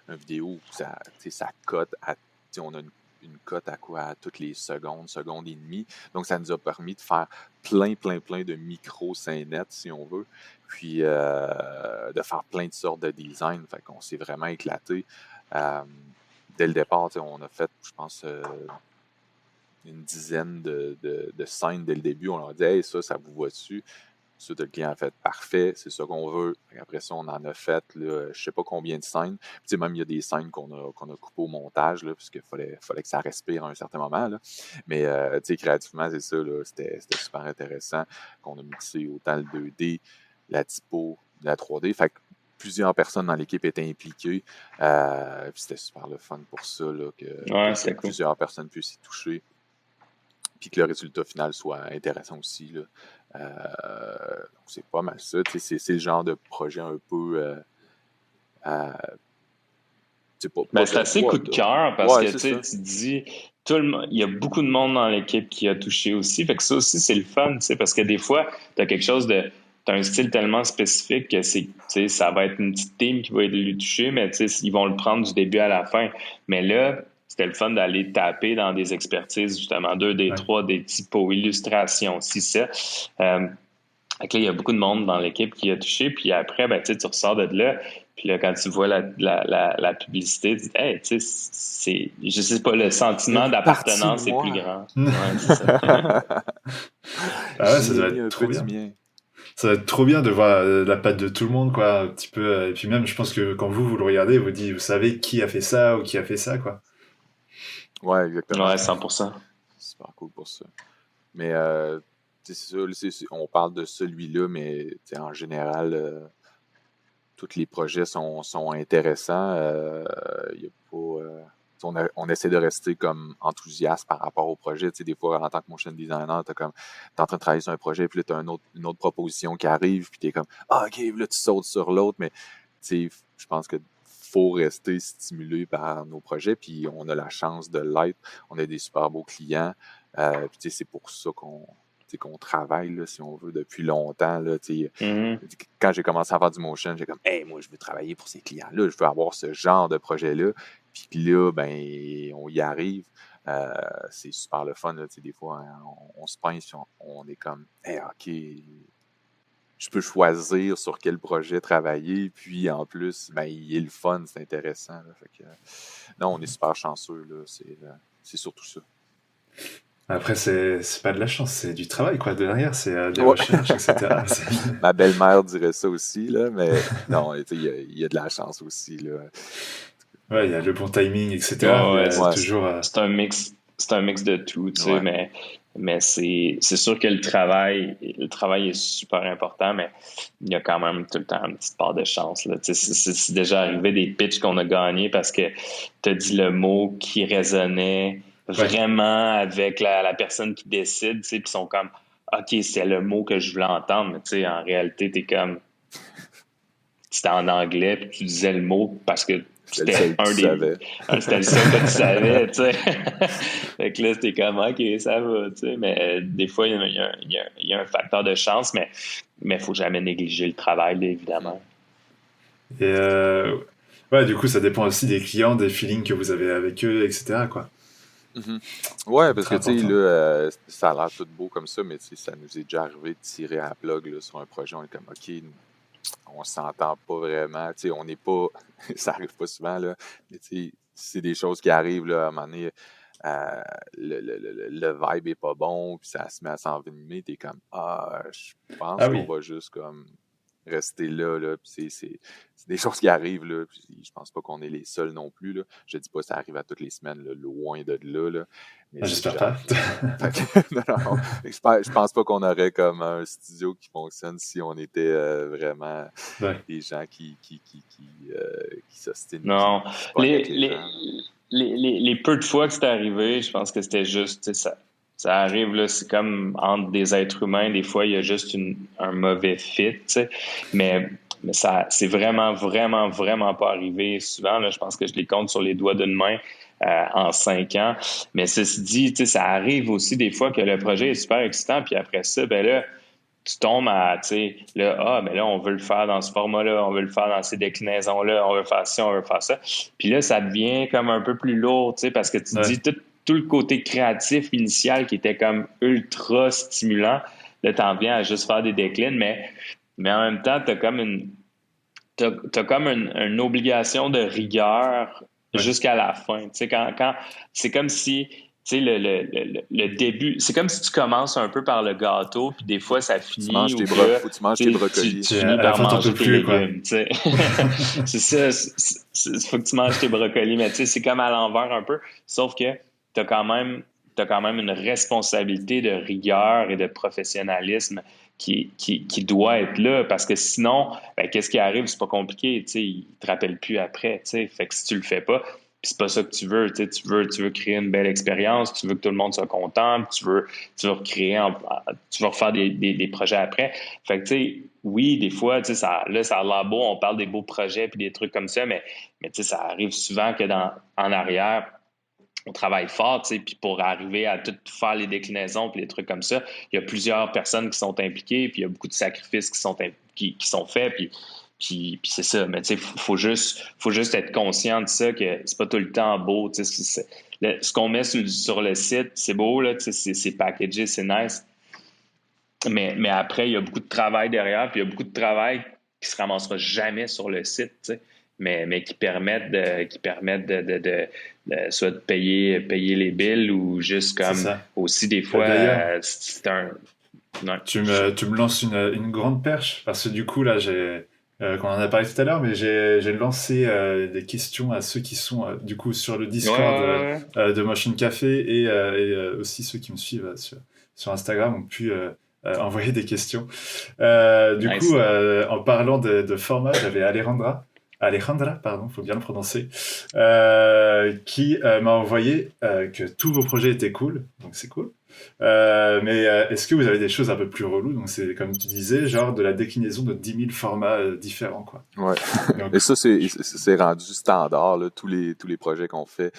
une vidéo où ça, tu sais, ça cote à. Tu sais, on a une cote à quoi? À toutes les secondes, secondes et demie. Donc, ça nous a permis de faire plein de micro-scénettes, si on veut. Puis, de faire plein de sortes de designs. Fait qu'on s'est vraiment éclaté. Euh, Dès le départ, tu sais, on a fait, je pense, une dizaine de scènes dès le début. On leur dit, hey, ça vous va dessus. Ensuite, le client a fait parfait, c'est ça qu'on veut. Après ça, on en a fait, là, je sais pas combien de scènes. Puis, même, il y a des scènes qu'on a coupées au montage, là, parce qu'il fallait que ça respire à un certain moment. Là. Mais, tu sais, créativement, c'est ça, là, c'était super intéressant qu'on a mixé autant le 2D, la typo, la 3D. Fait que plusieurs personnes dans l'équipe étaient impliquées. Puis c'était super le fun pour ça, là, Ouais, que c'était cool. plusieurs personnes puissent y toucher. Puis que le résultat final soit intéressant aussi. Là. Donc c'est pas mal ça. C'est le genre de projet un peu. Ben, c'est assez coup de cœur parce Ouais, que c'est tu sais, ça. tu te dis, il y a beaucoup de monde dans l'équipe qui a touché aussi. Fait que ça aussi, c'est le fun, tu sais, parce que des fois, t'as un style tellement spécifique que tu sais, ça va être une petite team qui va être lui toucher, mais tu sais, ils vont le prendre du début à la fin. Mais là, c'était le fun d'aller taper dans des expertises, justement, 2D, Ouais. 3D, typo, illustration, si ça. Fait que là, il y a beaucoup de monde dans l'équipe qui a touché. Puis après, ben, tu ressors de là. Puis là, quand tu vois la publicité, tu dis, hey, tu sais, je sais pas, le sentiment Une partie de d'appartenance est plus moi. grand. Ouais, c'est ça. Ah ouais, ça J'y ai doit mis être un trop peu du bien. mien. Ça va être trop bien de voir la patte de tout le monde, quoi, un petit peu. Et puis même, je pense que quand vous le regardez, vous dites, vous savez qui a fait ça ou qui a fait ça, quoi. Ouais, exactement. Ouais, 100%. C'est super cool pour ça. Mais c'est ça, on parle de celui-là, mais en général, tous les projets sont intéressants. Y a pas, on essaie de rester comme enthousiaste par rapport au projet. Des fois, en tant que motion designer, t'es en train de travailler sur un projet, puis là, t'as une autre proposition qui arrive, puis t'es comme, ah, ok, là, tu sautes sur l'autre, mais je pense que faut rester stimulé par nos projets, puis on a la chance de l'être. On a des super beaux clients, puis c'est pour ça qu'on travaille, là, si on veut, depuis longtemps. Là, Mhm. quand j'ai commencé à faire du motion, j'ai comme, hey, moi, je veux travailler pour ces clients-là, je veux avoir ce genre de projet-là. Puis là, ben, on y arrive. C'est super le fun. Là, des fois, hein, on se pince, on est comme, hey, OK, je peux choisir sur quel projet travailler. Puis en plus, ben, il est le fun, c'est intéressant. Là, fait que, non, on est super chanceux. Là, c'est surtout ça. Après, c'est pas de la chance, c'est du travail, quoi. Derrière, c'est des Ouais. recherches, etc. Ma belle-mère dirait ça aussi, là, mais non, il y a de la chance aussi. Là. Ouais, il y a le bon timing, etc. Ouais, Il y ouais, a Ouais, toujours. c'est un mix de tout, tu sais, ouais. mais c'est sûr que le travail est super important, mais il y a quand même tout le temps une petite part de chance, là. Tu sais, c'est déjà arrivé des pitchs qu'on a gagnés parce que tu as dit le mot qui résonnait Ouais. vraiment avec la personne qui décide, tu sais, puis ils sont comme, OK, c'est le mot que je voulais entendre, mais tu sais, en réalité, c'était en anglais, puis tu disais le mot parce que C'est le seul que tu savais. c'était le seul que tu savais, tu sais. Fait que là, c'était comme, OK, ça va, tu sais. Mais des fois, il y a un facteur de chance, mais faut jamais négliger le travail, là, évidemment. Et ouais, du coup, ça dépend aussi des clients, des feelings que vous avez avec eux, etc., quoi. Mhm. Ouais, parce Très que tu sais, important. là, ça a l'air tout beau comme ça, mais ça nous est déjà arrivé de tirer à la plug là, sur un projet. On est comme, OK, on s'entend pas vraiment. Tu sais, on n'est pas. Ça arrive pas souvent, là. Mais tu sais, c'est des choses qui arrivent, là, à un moment donné. Le vibe est pas bon, puis ça se met à s'envenimer. T'es comme, ah, je pense Ah qu'on oui. va juste comme rester là, là. Puis c'est des choses qui arrivent, là. Puis je pense pas qu'on est les seuls non plus, là. Je dis pas que ça arrive à toutes les semaines, là, loin de là, là. Mais Ah, c'est j'espère déjà pas. arrivé. Fait que, non. Fait que je pense pas qu'on aurait comme un studio qui fonctionne si on était vraiment Ouais. des gens qui s'ostinent, Non. qui se pognent Les, avec les les, gens. les peu de fois que c'était arrivé, je pense que c'était juste, tu sais, Ça arrive, là, c'est comme entre des êtres humains, des fois, il y a juste un mauvais fit, tu sais. Mais ça, c'est vraiment, vraiment, vraiment pas arrivé souvent. Là, je pense que je les compte sur les doigts d'une main en 5 ans. Mais ceci dit, tu sais, ça arrive aussi des fois que le projet est super excitant, puis après ça, ben là, tu tombes à, tu sais, là, ben là, on veut le faire dans ce format-là, on veut le faire dans ces déclinaisons-là, on veut faire ci, on veut faire ça. Puis là, ça devient comme un peu plus lourd, tu sais, parce que tu te Ouais. dis tout le côté créatif initial qui était comme ultra stimulant, là, t'en viens à juste faire des déclines, mais en même temps, t'as comme une obligation de rigueur Ouais. jusqu'à la fin. Tu sais, quand c'est comme si, tu sais, le début, c'est comme si tu commences un peu par le gâteau, puis des fois ça Tu finit manges ou tes que là, faut que tu manges tes tu sais, brocolis. tu Puis finis à la par fin, t'en peux manger tes plus, quoi. légumes. Tu sais. C'est ça, faut que tu manges tes brocolis, mais tu sais, c'est comme à l'envers un peu, sauf que t'as quand même, t'as quand même une responsabilité de rigueur et de professionnalisme qui doit être là, parce que sinon, ben, qu'est-ce qui arrive? C'est pas compliqué, tu sais, il te rappelle plus après, tu sais, fait que si tu le fais pas, puis c'est pas ça que tu veux, tu sais, tu veux créer une belle expérience, tu veux que tout le monde soit content, tu veux recréer, tu veux refaire des projets après, fait que tu sais, oui, des fois, tu sais, ça a l'air beau, on parle des beaux projets puis des trucs comme ça, mais tu sais, ça arrive souvent que en arrière, on travaille fort, tu sais, puis pour arriver à tout faire les déclinaisons puis les trucs comme ça, il y a plusieurs personnes qui sont impliquées, puis il y a beaucoup de sacrifices qui sont faits, puis c'est ça. Mais tu sais, faut juste être conscient de ça, que c'est pas tout le temps beau, tu sais. Ce qu'on met sur le site, c'est beau, là, tu sais, c'est packagé, c'est nice, mais après, il y a beaucoup de travail derrière, puis il y a beaucoup de travail qui se ramassera jamais sur le site, tu sais, mais qui permettent soit de payer les bills ou juste C'est comme ça. aussi des fois, D'ailleurs, c'est un. Non, tu me lances une grande perche, parce que du coup, là, qu'on en a parlé tout à l'heure, mais j'ai lancé des questions à ceux qui sont du coup sur le ouais, Discord ouais, de Motion Café et aussi ceux qui me suivent sur Instagram ont pu envoyer des questions. Du coup, nice. en parlant de format, j'avais Alejandra, pardon, faut bien le prononcer, qui m'a envoyé que tous vos projets étaient cool, donc c'est cool. Mais est-ce que vous avez des choses un peu plus reloues? Donc c'est comme tu disais, genre de la déclinaison de 10 000 formats différents, quoi. Ouais. Donc, Et ça, c'est rendu standard, là. Tous les projets qu'on fait,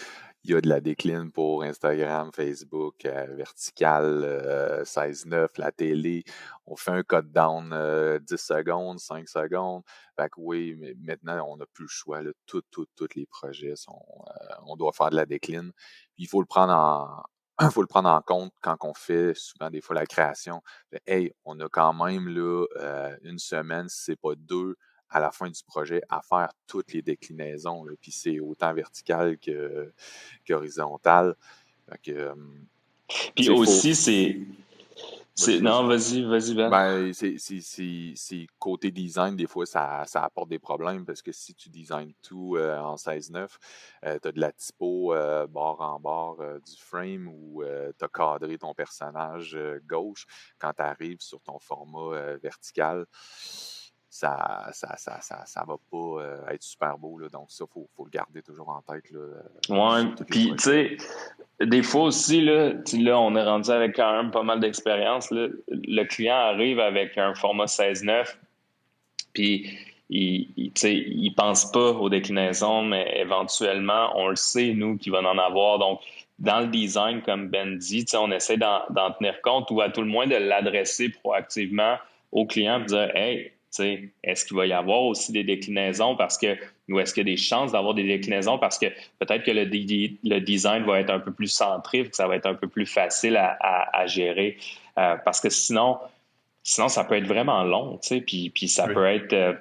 il y a de la décline pour Instagram, Facebook, vertical, 16:9, la télé. On fait un cut down 10 secondes, 5 secondes. Fait que oui, mais maintenant, on n'a plus le choix, là. Tous les projets on doit faire de la décline. Puis il faut le prendre faut le prendre en compte quand on fait souvent des fois la création. Hey, on a quand même là une semaine, si c'est pas deux, à la fin du projet, à faire toutes les déclinaisons. Là. Puis c'est autant vertical qu'horizontal. Fait que, Puis tu sais, aussi, vas-y. non, vas-y, Ben. Ben, c'est côté design, des fois, ça apporte des problèmes parce que si tu designes tout en 16:9, tu as de la typo bord en bord du frame ou tu as cadré ton personnage gauche. Quand tu arrives sur ton format vertical, ça va pas être super beau. Là, donc, ça, faut le garder toujours en tête là, Ouais, sur tous les puis tu projets. sais, des fois aussi, là, là, on est rendu avec quand même pas mal d'expérience. Là. Le client arrive avec un format 16:9, puis tu sais, il pense pas aux déclinaisons, mais éventuellement, on le sait, nous, qu'il va en avoir. Donc, dans le design, comme Ben dit, tu sais, on essaie d'en tenir compte ou à tout le moins de l'adresser proactivement au client et dire, hey, tu sais, est-ce qu'il va y avoir aussi des déclinaisons parce que, ou est-ce qu'il y a des chances d'avoir des déclinaisons parce que peut-être que le design va être un peu plus centré, que ça va être un peu plus facile à gérer. Parce que sinon, ça peut être vraiment long, tu sais, puis ça oui. peut être,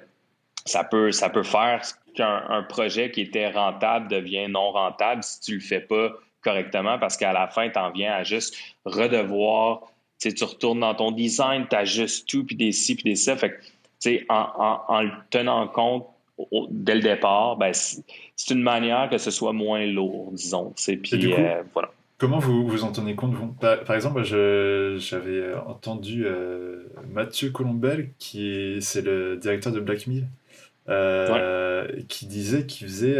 ça peut faire qu'un projet qui était rentable devient non rentable si tu le fais pas correctement, parce qu'à la fin, tu en viens à juste redevoir, tu sais, tu retournes dans ton design, tu ajustes tout, puis des ci, puis des ça. Fait que, tu sais, en le tenant compte dès le départ, ben, c'est une manière que ce soit moins lourd, disons, tu sais, Et du puis coup, voilà. comment vous en tenez compte, vous? Par exemple, j'avais entendu Mathieu Colombel, c'est le directeur de Black Mill, Ouais. qui disait qu'il faisait,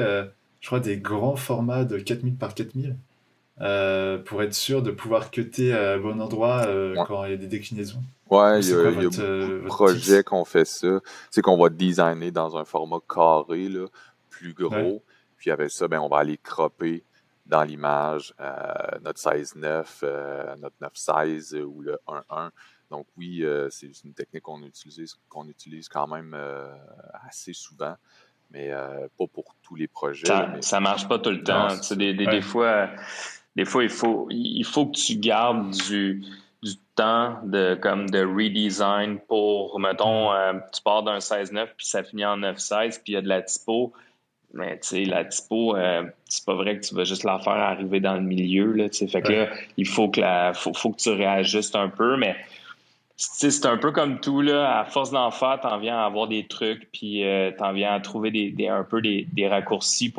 je crois, des grands formats de 4 000 par 4 000. pour être sûr de pouvoir cutter à bon endroit Ouais. quand il y a des déclinaisons? Ouais, C'est quoi il y a beaucoup de votre projets tips? qu'on fait ça. C'est qu'on va designer dans un format carré, là, plus Ouais, gros. Puis avec ça, ben, on va aller cropper dans l'image notre 16-9, notre 9-16 ou le 1-1. Donc oui, c'est une technique qu'on utilise quand même assez souvent, mais pas pour tous les projets, là, mais Ça marche pas tout le non, ouais, temps. Tu c'est sais, ça. des ouais. fois, il faut que tu gardes du temps de redesign pour, mettons, Hmm. tu pars d'un 16-9 puis ça finit en 9-16 puis il y a de la typo. Mais tu sais, la typo, c'est pas vrai que tu vas juste la faire arriver dans le milieu, là, tu sais. Fait que Ouais. là, il faut faut que tu réajustes un peu, mais tu sais, c'est un peu comme tout, là. À force d'en faire, t'en viens à avoir des trucs, puis t'en viens à trouver un peu des raccourcis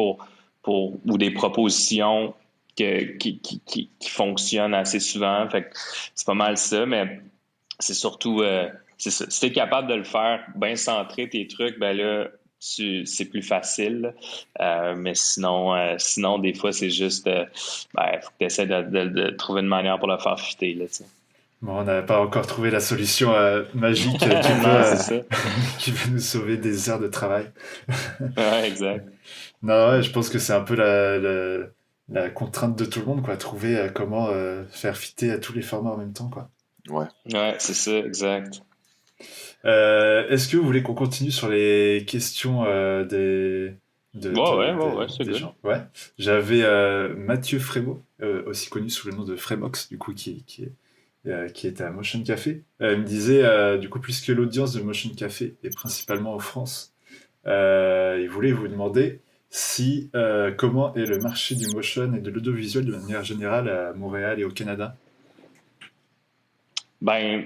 ou des propositions qui fonctionnent assez souvent. Fait que c'est pas mal ça, mais c'est surtout, c'est ça. Si t'es capable de le faire, bien centrer tes trucs, ben là, c'est plus facile. Mais sinon, des fois, c'est juste, faut que tu essaies de trouver une manière pour le faire fitter, là, tu sais. Bon, on n'a pas encore trouvé la solution magique Non, c'est ça. qui va nous sauver des heures de travail. Ouais, exact. Non, ouais, je pense que c'est un peu la contrainte de tout le monde, quoi. Trouver comment faire fitter à tous les formats en même temps, quoi. Ouais. Ouais, c'est ça, exact. Est-ce que vous voulez qu'on continue sur les questions Ouais, c'est des good. gens? Ouais. J'avais Mathieu Frémaux, aussi connu sous le nom de Frémox, du coup, qui était à Motion Café. Il me disait, du coup, puisque l'audience de Motion Café est principalement en France, il voulait vous demander si comment est le marché du motion et de l'audiovisuel de manière générale à Montréal et au Canada. Ben,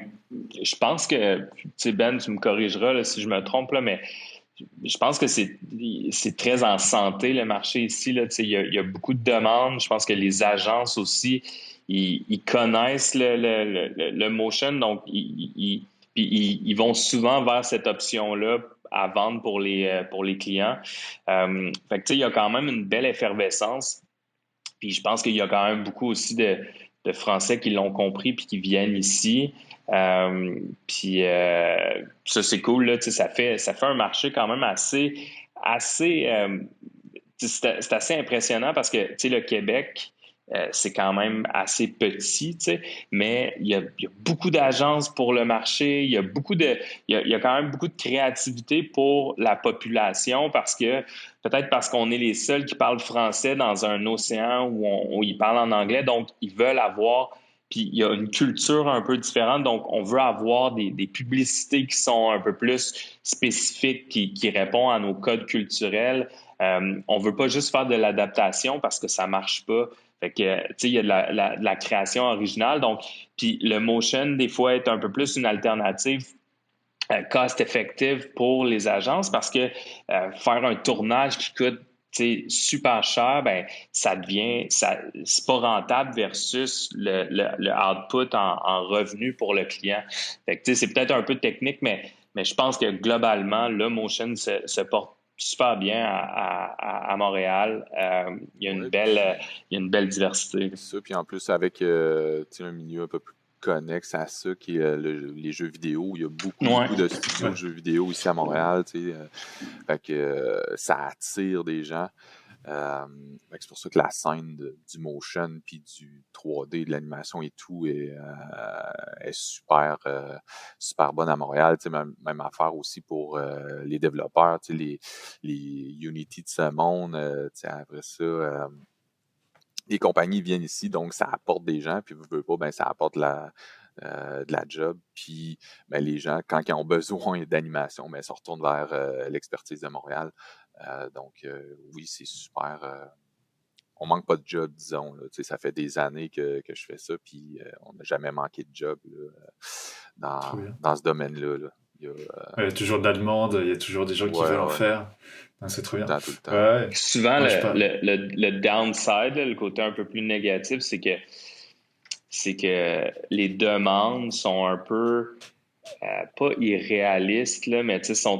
je pense que, tu sais, Ben, tu me corrigeras là, si je me trompe, là, mais je pense que c'est très en santé, le marché ici. Là. Tu sais, il y a beaucoup de demandes. Je pense que les agences aussi, ils connaissent le motion, donc ils vont souvent vers cette option-là à vendre pour les clients. Fait que, tu sais, il y a quand même une belle effervescence. Puis je pense qu'il y a quand même beaucoup aussi de Français qui l'ont compris puis qui viennent ici. Puis ça, c'est cool, là, tu sais, ça fait un marché quand même assez c'est assez impressionnant parce que tu sais, le Québec, c'est quand même assez petit, tu sais, mais il y a beaucoup d'agences pour le marché, il y a quand même beaucoup de créativité pour la population peut-être parce qu'on est les seuls qui parlent français dans un océan où ils parlent en anglais, donc ils veulent avoir puis il y a une culture un peu différente, donc on veut avoir des publicités qui sont un peu plus spécifiques, qui répondent à nos codes culturels. On veut pas juste faire de l'adaptation parce que ça marche pas. Fait que, tu sais, il y a de la création originale. Donc, puis le motion, des fois, est un peu plus une alternative cost-effective pour les agences parce que faire un tournage qui coûte super cher, ben c'est pas rentable versus le output en revenu pour le client. Fait que, c'est peut-être un peu technique, mais je pense que globalement, le motion se porte super bien à Montréal. Ouais, Il y a une belle diversité. ça, puis en plus avec tu sais, un milieu un peu plus connexe à ça, qui est les jeux vidéo. Il y a beaucoup, Ouais. beaucoup de studios Ouais. de jeux vidéo ici à Montréal, tu sais. Fait que ça attire des gens. Fait que c'est pour ça que la scène du motion, puis du 3D, de l'animation et tout est super, super bonne à Montréal. Tu sais, même affaire aussi pour les développeurs, tu sais, les Unity de ce monde. Tu sais, après ça, les compagnies viennent ici, donc ça apporte des gens, puis veut pas, ben ça apporte de la job. Puis ben, les gens, quand ils ont besoin d'animation, ben, se retournent vers l'expertise de Montréal. Donc oui, c'est super. On manque pas de job, disons. Là. Tu sais, ça fait des années que je fais ça, puis on n'a jamais manqué de job là, Trop bien. dans ce domaine-là. Là. Il y a toujours de la demande, il y a toujours des gens qui Ouais, veulent en ouais, faire. Non, c'est trop tout le bien. temps, tout le Ouais, temps. ouais. Souvent, Moi, je parle. le downside, le côté un peu plus négatif, c'est que les demandes sont un peu pas irréalistes, là, mais sont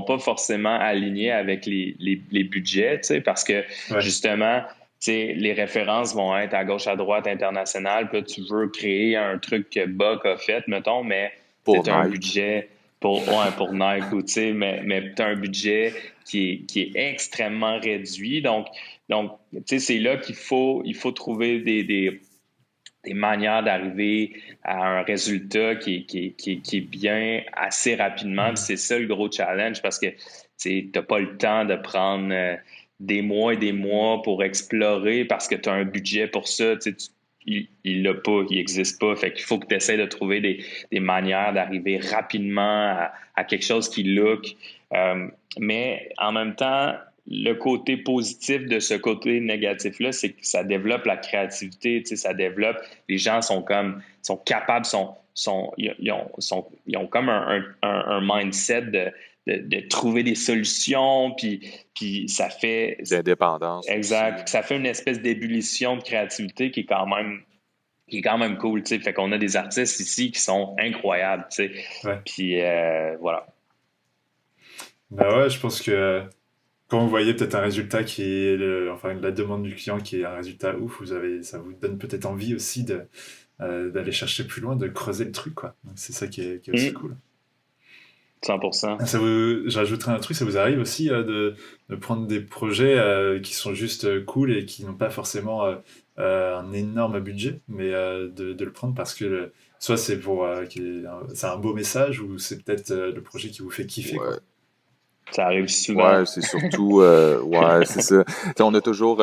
pas forcément alignées avec les budgets, parce que Ouais. justement, les références vont être à gauche, à droite, internationales. Puis là, tu veux créer un truc que Buck a fait, mettons, mais Pour tu as un Nike. budget pour Nike, ou, mais tu as un budget qui est extrêmement réduit. Donc c'est là qu'il faut trouver des manières d'arriver à un résultat qui est bien assez rapidement. Puis c'est ça le gros challenge, parce que tu n'as pas le temps de prendre des mois et des mois pour explorer, parce que tu as un budget pour ça. Il l'a pas, il n'existe pas. Fait qu'il faut que tu essaies de trouver des manières d'arriver rapidement à quelque chose qui look. Mais en même temps, le côté positif de ce côté négatif-là, c'est que ça développe la créativité, ça développe, les gens sont capables, ils ont comme un mindset de trouver des solutions, puis ça fait... D'indépendance. Exact. Aussi. Ça fait une espèce d'ébullition de créativité qui est quand même cool, tu sais. Fait qu'on a des artistes ici qui sont incroyables, tu sais. Ouais. Puis voilà. Ben ouais, je pense que quand vous voyez peut-être un résultat qui est, la demande du client qui est un résultat ouf, ça vous donne peut-être envie aussi d'aller chercher plus loin, de creuser le truc, quoi. Donc c'est ça qui est aussi cool. 100%. J'ajouterais un truc, ça vous arrive aussi de prendre des projets qui sont juste cool et qui n'ont pas forcément un énorme budget, mais de le prendre parce que soit c'est c'est un beau message, ou c'est peut-être le projet qui vous fait kiffer, Ouais. quoi. Ça arrive souvent. Ouais, c'est surtout... ouais, c'est ça. T'sais, on a toujours...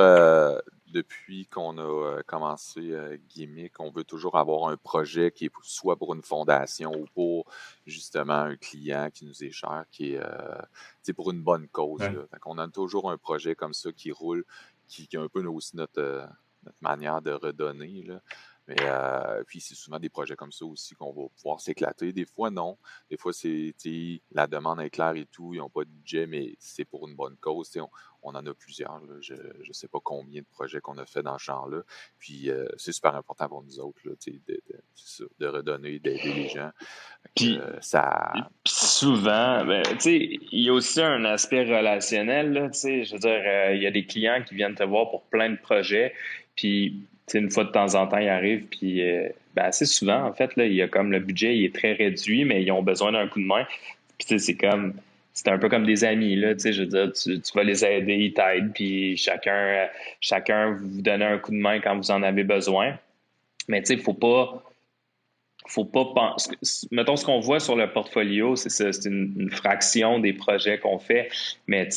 depuis qu'on a commencé Gimmick, on veut toujours avoir un projet qui est soit pour une fondation ou pour justement un client qui nous est cher, qui est pour une bonne cause. Ouais. Là. Fait qu'on a toujours un projet comme ça qui roule, qui est un peu aussi notre manière de redonner. Là. Mais puis c'est souvent des projets comme ça aussi qu'on va pouvoir s'éclater. Des fois, non. Des fois, c'est la demande est claire et tout, ils n'ont pas de budget, mais c'est pour une bonne cause. On en a plusieurs. Là. Je ne sais pas combien de projets qu'on a fait dans ce genre-là. Puis c'est super important pour nous autres là, de redonner, d'aider les gens. Puis ça... souvent, il y a aussi un aspect relationnel. Là, je veux dire, il y a des clients qui viennent te voir pour plein de projets. Puis une fois de temps en temps, ils arrivent. Puis assez souvent, en fait, là, il y a comme le budget, il est très réduit, mais ils ont besoin d'un coup de main. Puis c'est un peu comme des amis, là, je veux dire, tu vas les aider, ils t'aident, puis chacun vous donne un coup de main quand vous en avez besoin. Mais faut pas penser. Mettons, ce qu'on voit sur le portfolio, c'est ça, c'est une fraction des projets qu'on fait. Mais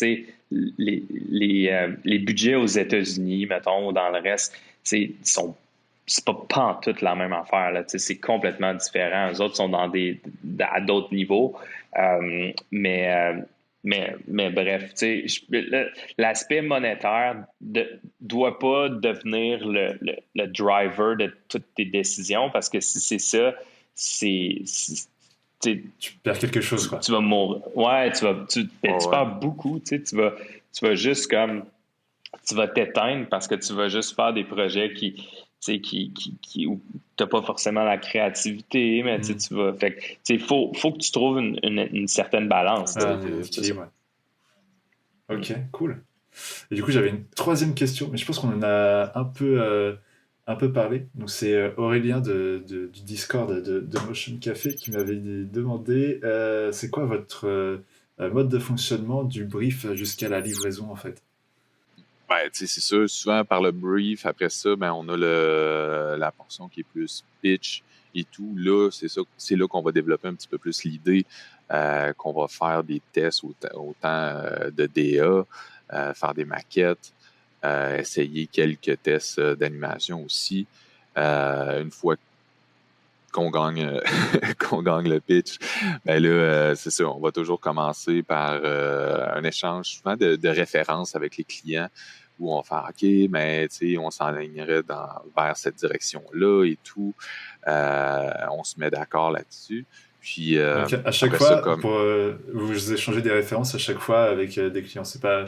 les budgets aux États-Unis, mettons, ou dans le reste, c'est pas pantoute la même affaire. Là, c'est complètement différent. Eux autres sont à d'autres niveaux. Mais bref, l'aspect monétaire doit pas devenir le driver de toutes tes décisions, parce que si c'est ça, tu perds quelque chose, quoi. Tu vas mourir. Ouais, tu perds beaucoup. Tu vas juste comme... Tu vas t'éteindre parce que tu vas juste faire des projets où t'as pas forcément la créativité, mais tu vas... Fait que, faut que tu trouves une certaine balance. Ok, cool. Et du coup, j'avais une troisième question, mais je pense qu'on en a un peu parlé. Donc, c'est Aurélien du Discord de Motion Café qui m'avait demandé c'est quoi votre mode de fonctionnement du brief jusqu'à la livraison, en fait? Ouais, c'est sûr, souvent par le brief, après ça, on a la portion qui est plus pitch et tout. Là, c'est là qu'on va développer un petit peu plus l'idée, qu'on va faire des tests autant de DA, faire des maquettes, essayer quelques tests d'animation aussi. Une fois qu'on gagne qu'on gagne le pitch, là, c'est ça, on va toujours commencer par un échange souvent de références avec les clients, où on va faire OK, mais on s'enlignerait vers cette direction-là et tout. On se met d'accord là-dessus. Puis donc, à chaque fois, vous échangez des références à chaque fois avec des clients. C'est pas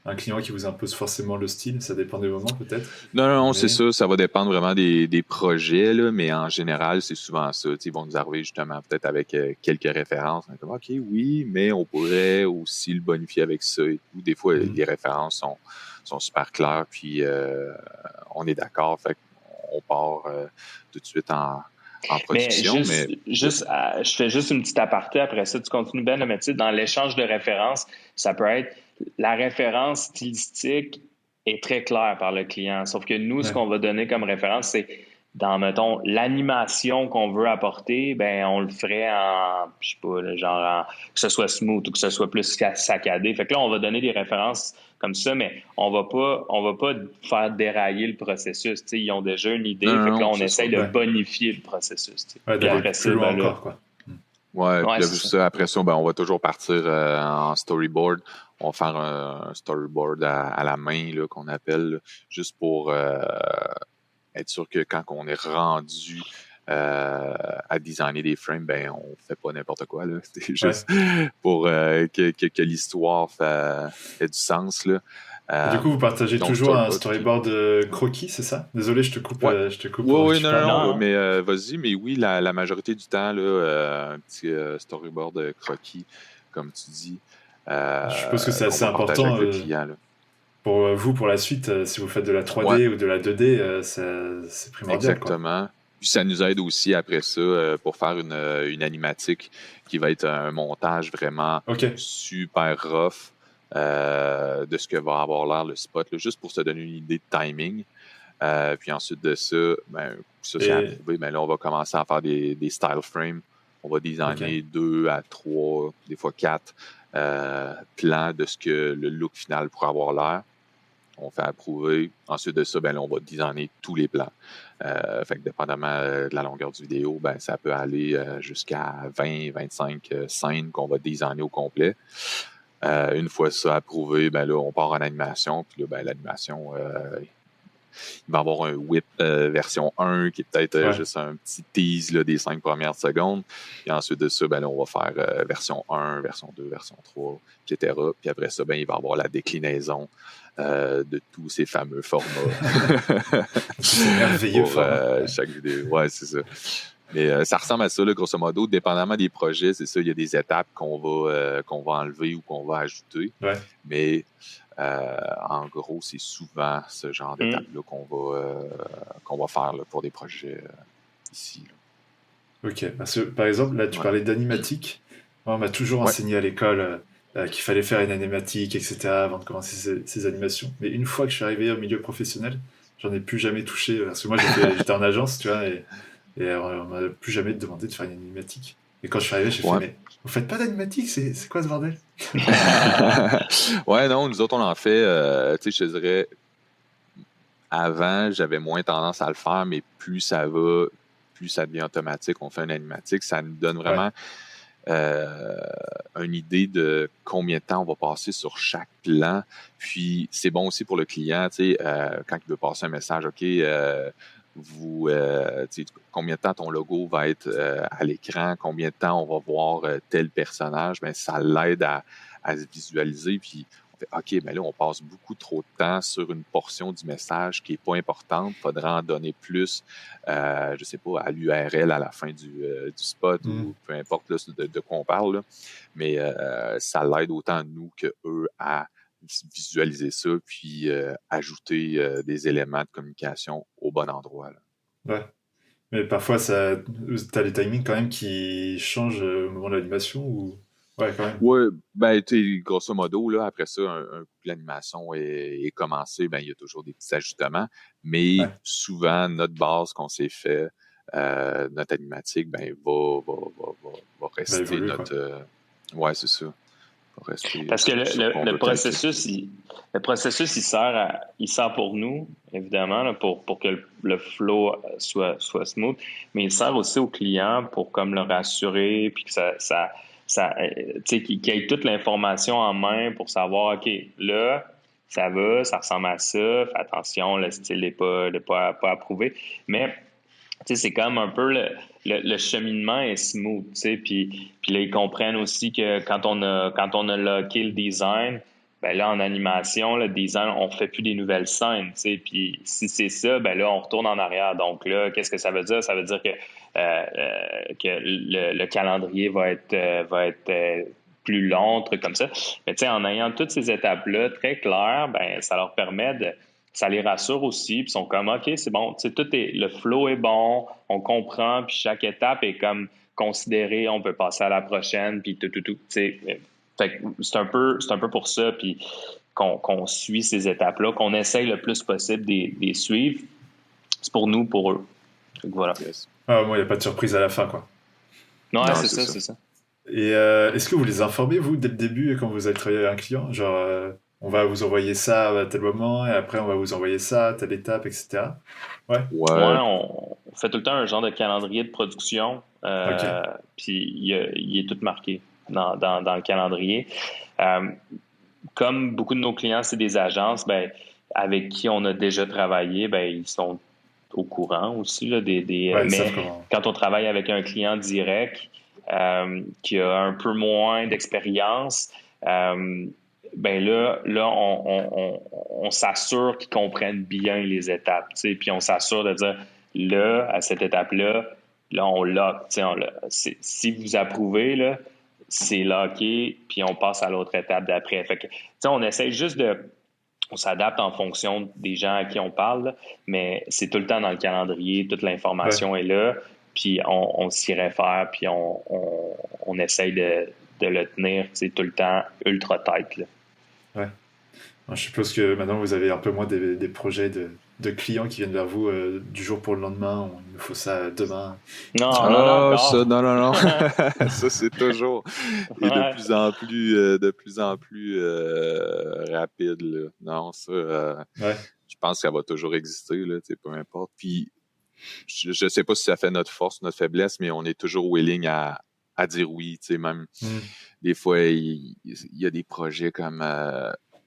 un client qui vous impose forcément le style, ça dépend des moments peut-être? Non, c'est ça va dépendre vraiment des projets, là, mais en général, c'est souvent ça. Ils vont nous arriver justement peut-être avec quelques références. On est comme, OK, oui, mais on pourrait aussi le bonifier avec ça et tout. Des fois, les références sont super clairs, puis on est d'accord, fait qu'on part tout de suite en production. Je fais juste une petite aparté après ça, tu continues bien, mais tu sais, dans l'échange de références, ça peut être la référence stylistique est très claire par le client. Sauf que nous, ce qu'on va donner comme référence, c'est dans, mettons, l'animation qu'on veut apporter, ben on le ferait en, je sais pas, là, que ce soit smooth ou que ce soit plus saccadé. Fait que là, on va donner des références comme ça, mais on va pas faire dérailler le processus. T'sais, ils ont déjà une idée, fait que là, on essaye de bonifier le processus. Ouais, puis après ça, ben encore, quoi. Ouais, puis ça, après ça, ben, on va toujours partir en storyboard. On va faire un storyboard à la main, là, qu'on appelle, là, juste pour être sûr que quand on est rendu à designer des frames, ben on fait pas n'importe quoi, là. C'est juste pour que l'histoire fait du sens, là. Du coup, vous partagez toujours un storyboard croquis, c'est ça? Désolé, je te coupe. Oui, non, mais vas-y, mais oui, la majorité du temps, là, un petit storyboard croquis, comme tu dis. Je suppose que c'est assez important avec le client, là. Pour vous, pour la suite, si vous faites de la 3D ou de la 2D, c'est primordial. Exactement. Puis ça nous aide aussi après ça pour faire une animatique qui va être un montage vraiment super rough de ce que va avoir l'air le spot, là, juste pour se donner une idée de timing. Puis ensuite de ça, c'est approuvé. Ben là, on va commencer à faire des style frames. On va designer 2 à 3, des fois 4 plans de ce que le look final pourrait avoir l'air. On fait approuver. Ensuite de ça, ben là, on va designer tous les plans. Fait que dépendamment de la longueur du vidéo, ben ça peut aller jusqu'à 20-25 scènes qu'on va designer au complet. Une fois ça approuvé, ben là, on part en animation. Puis là, ben l'animation, il va y avoir un whip version 1 qui est peut-être juste un petit tease là, des 5 premières secondes. Et ensuite de ça, ben là, on va faire version 1, version 2, version 3, etc. Puis après ça, ben il va y avoir la déclinaison de tous ces fameux formats. C'est merveilleux pour chaque vidéo. Ouais, c'est ça. Mais ça ressemble à ça, là, grosso modo. Dépendamment des projets, c'est ça, il y a des étapes qu'on va enlever ou qu'on va ajouter. Ouais. Mais en gros, c'est souvent ce genre d'étapes-là qu'on va faire là, pour des projets ici. Là. Ok, parce que par exemple, là, tu parlais d'animatique. Moi, on m'a toujours enseigné à l'école qu'il fallait faire une animatique, etc., avant de commencer ces animations. Mais une fois que je suis arrivé au milieu professionnel, j'en ai plus jamais touché. Parce que moi, j'étais en agence, tu vois, et on m'a plus jamais demandé de faire une animatique. Et quand je suis arrivé, j'ai fait, mais vous faites pas d'animatique, c'est quoi ce bordel? Ouais, non, nous autres, on en fait, tu sais, je te dirais, avant, j'avais moins tendance à le faire, mais plus ça va, plus ça devient automatique. On fait une animatique, ça nous donne vraiment une idée de combien de temps on va passer sur chaque plan. Puis, c'est bon aussi pour le client, tu sais, quand il veut passer un message, OK, combien de temps ton logo va être à l'écran, combien de temps on va voir tel personnage, ben ça l'aide à se visualiser. Puis on fait OK, mais là, on passe beaucoup trop de temps sur une portion du message qui n'est pas importante. Il faudrait en donner plus, je sais pas, à l'URL à la fin du spot ou peu importe là, de quoi on parle. Là. Mais ça l'aide autant nous que eux à visualiser ça, puis ajouter des éléments de communication au bon endroit. Là. Ouais. Mais parfois, t'as les timings quand même qui changent au moment de l'animation ou... Ouais, quand même. Ouais, ben, tu sais, grosso modo, là, après ça, un coup que l'animation est commencée, ben, il y a toujours des petits ajustements. Mais souvent, notre base qu'on s'est fait, notre animatique, ben, va rester évoluer, notre. Ouais, c'est ça. Parce que le processus, il sert pour nous, évidemment, là, pour que le flow soit smooth, mais il sert aussi au client pour comme le rassurer, puis que qu'il ait toute l'information en main pour savoir, OK, là, ça va, ça ressemble à ça, fais attention, le style n'est pas approuvé. Mais c'est comme un peu le cheminement est smooth, puis là, ils comprennent aussi que quand on a locké le design, ben là, en animation, le design, on fait plus des nouvelles scènes, puis si c'est ça, ben là, on retourne en arrière. Donc là, qu'est-ce que ça veut dire? Ça veut dire que le calendrier va être plus long, trucs comme ça. Mais tu sais, en ayant toutes ces étapes-là très claires, ben ça leur permet ça les rassure aussi, puis ils sont comme, OK, c'est bon, tu sais, le flow est bon, on comprend, puis chaque étape est comme considérée, on peut passer à la prochaine, puis tout, tu sais. Fait que c'est un peu pour ça, puis qu'on suit ces étapes-là, qu'on essaye le plus possible de suivre. C'est pour nous, pour eux. Donc, voilà. Yes. Ah, moi, il n'y a pas de surprise à la fin, quoi. Ouais, Non, c'est c'est ça, ça. c'est ça. Et est-ce que vous les informez, vous, dès le début, quand vous allez travailler avec un client? Genre, on va vous envoyer ça à tel moment, et après, on va vous envoyer ça à telle étape, etc. Ouais, Ouais, Ouais. on fait tout le temps un genre de calendrier de production, ok. puis il est tout marqué dans le calendrier. Euh, Comme beaucoup de nos clients, c'est des agences, ben, avec qui on a déjà travaillé, ben, ils sont au courant aussi, là, Ouais, ils savent mais comment. quand on travaille avec un client direct qui a un peu moins d'expérience, ben là on s'assure qu'ils comprennent bien les étapes, tu sais, puis on s'assure de dire, là, à cette étape-là, là, on lock, tu sais, si vous approuvez, là, c'est locké, puis on passe à l'autre étape d'après. Fait que, tu sais, on s'adapte en fonction des gens à qui on parle, là, mais c'est tout le temps dans le calendrier, toute Ouais. l'information est là, puis on s'y réfère, puis on essaye de le tenir, tu sais, tout le temps ultra tight, là. Ouais. Je suppose que maintenant, vous avez un peu moins des projets de clients qui viennent vers vous du jour pour le lendemain. Il nous faut ça demain. Non, on en a Ah, ça, encore. non, non, non. Ça, c'est toujours. Et Ouais. de plus en plus rapide, là. Non, ça, Ouais. je pense que ça va toujours exister, là, tu sais, peu importe. Puis, je sais pas si ça fait notre force, notre faiblesse, mais on est toujours willing à dire oui, tu sais, même Mm. des fois, il y a des projets comme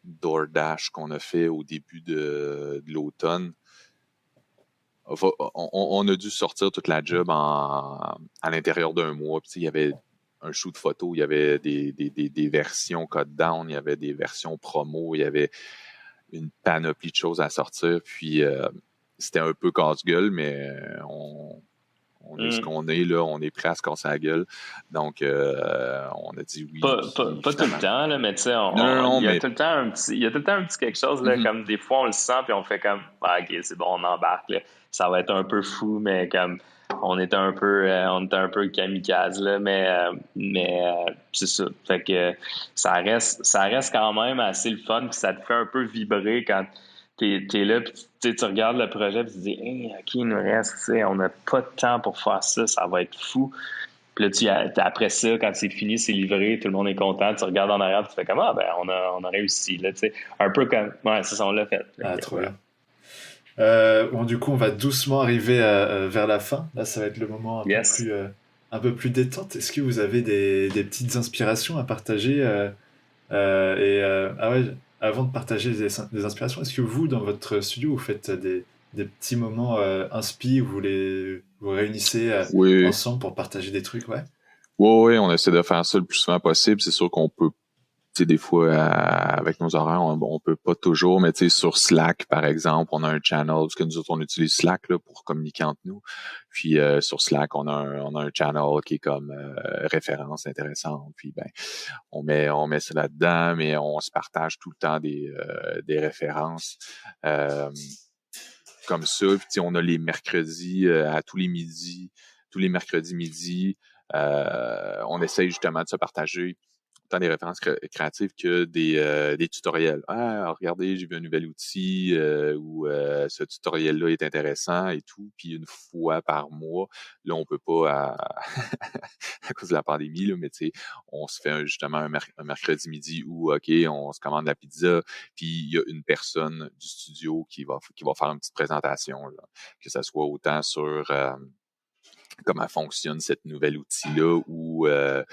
DoorDash qu'on a fait au début de l'automne. On a dû sortir toute la job à l'intérieur d'un mois. Puis, il y avait un shoot photo, il y avait des versions cut down, il y avait des versions promo, il y avait une panoplie de choses à sortir. Puis c'était un peu casse-gueule, mais on est ce Mm. qu'on est, là, on est prêt à se casser la gueule. Donc on a dit oui, puis Pas tout le finalement. temps, là, mais tu sais, Non, non, non, il y a mais tout le temps il y a tout le temps un petit quelque chose, là, mhm. comme des fois on le sent, puis on fait comme, ah, ok, c'est bon, on embarque, là. Ça va être un peu fou, mais comme, on était un peu kamikaze, là, mais c'est ça. Fait que ça reste quand même assez le fun, puis ça te fait un peu vibrer quand t'es là, puis tu regardes le projet, puis tu te dis, hey, ok, il nous reste, tu sais, on n'a pas de temps pour faire ça va être fou. Puis là, après ça, quand c'est fini, c'est livré, tout le monde est content, tu regardes en arrière, tu fais comme, ah, ben, on a réussi, là, tu sais. Un peu comme, ouais, c'est ça, on l'a fait. Fait Ah, que, trop voilà. bien. Bon, du coup, on va doucement arriver vers la fin. Là, ça va être le moment Yes. un peu plus détente. Est-ce que vous avez des petites inspirations à partager ah ouais, avant de partager des inspirations, est-ce que vous, dans votre studio, vous faites des petits moments inspi où vous réunissez Oui, ensemble pour partager des trucs, ouais? oui, on essaie de faire ça le plus souvent possible. C'est sûr qu'on peut, tu sais, des fois, avec nos horaires, on peut pas toujours, mais tu sais, sur Slack, par exemple, on a un channel, parce que nous autres, on utilise Slack là, pour communiquer entre nous. Puis sur Slack, on a un channel qui est comme référence intéressante. Puis ben, on met ça là-dedans, mais on se partage tout le temps des références. Euh, Comme ça. Puis, tu sais, on a les mercredis à tous les mercredis midi. On essaye justement de se partager autant des références créatives que des tutoriels. Ah, regardez, j'ai vu un nouvel outil ou ce tutoriel-là est intéressant et tout. Puis une fois par mois, là, on peut pas à cause de la pandémie, là, mais tu sais, on se fait justement un mercredi midi où, OK, on se commande la pizza, puis il y a une personne du studio qui va faire une petite présentation, là, que ce soit autant sur comment fonctionne cette nouvel outil-là ou euh,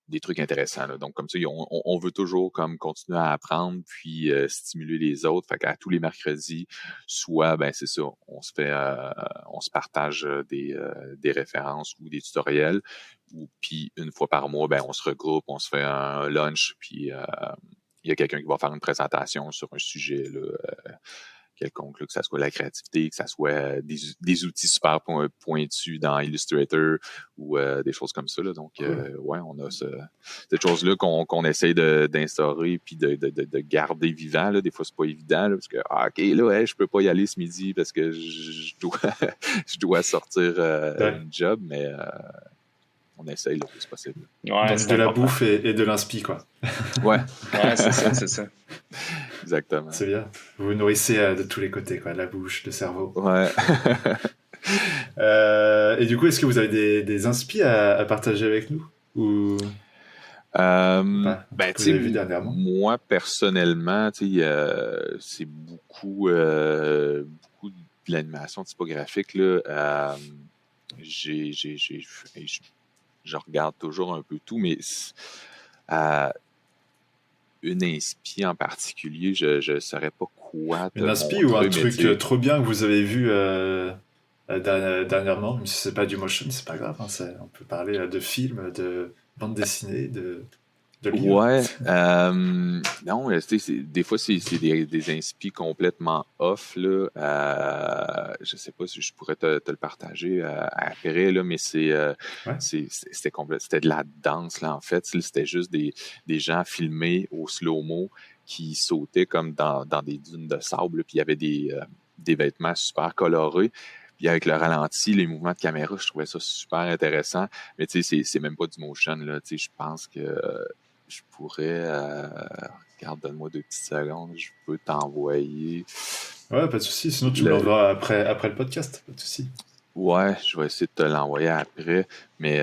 des trucs intéressants. Là. Donc, comme ça, on veut toujours comme continuer à apprendre puis stimuler les autres. Fait qu'à tous les mercredis, soit, ben c'est ça, on se partage des références ou des tutoriels. Ou puis une fois par mois, ben on se regroupe, on se fait un lunch, puis il y a quelqu'un qui va faire une présentation sur un sujet là, quelconque, là, que ça soit la créativité, que ça soit des outils super pointus dans Illustrator ou des choses comme ça. Là. Donc, ouais, on a cette chose-là qu'on essaye d'instaurer puis de garder vivant. Là. Des fois, c'est pas évident là, parce que, OK, là, je peux pas y aller ce midi parce que je dois, je dois sortir une job, mais on essaye le plus possible. Ouais, donc de la bouffe et de l'inspi, quoi. Ouais. Ouais, c'est ça. Exactement. C'est bien. Vous vous nourrissez de tous les côtés, quoi. La bouche, le cerveau. Ouais. Et du coup, est-ce que vous avez des inspi à partager avec nous ou... Ben, tu sais, moi, personnellement, tu sais, c'est beaucoup de l'animation typographique, là. Je regarde toujours un peu tout, mais une inspi en particulier, je ne saurais pas quoi te une inspi montrer, ou un truc trop bien que vous avez vu dernièrement, même si c'est pas du motion, c'est pas grave, hein, on peut parler de films, de bande dessinée, de livres. Ouais, non, des fois c'est des inspi complètement off là. Je sais pas si je pourrais te le partager après là, mais c'était de la danse là en fait. C'était juste des gens filmés au slow-mo qui sautaient comme dans des dunes de sable, puis il y avait des vêtements super colorés. Puis avec le ralenti, les mouvements de caméra, je trouvais ça super intéressant. Mais tu sais, c'est même pas du motion là. Tu sais, je pense que je pourrais... regarde, donne-moi 2 petites secondes, je peux t'envoyer... Ouais, pas de souci, sinon tu me l'envoies après le podcast, pas de souci. Ouais, je vais essayer de te l'envoyer après, mais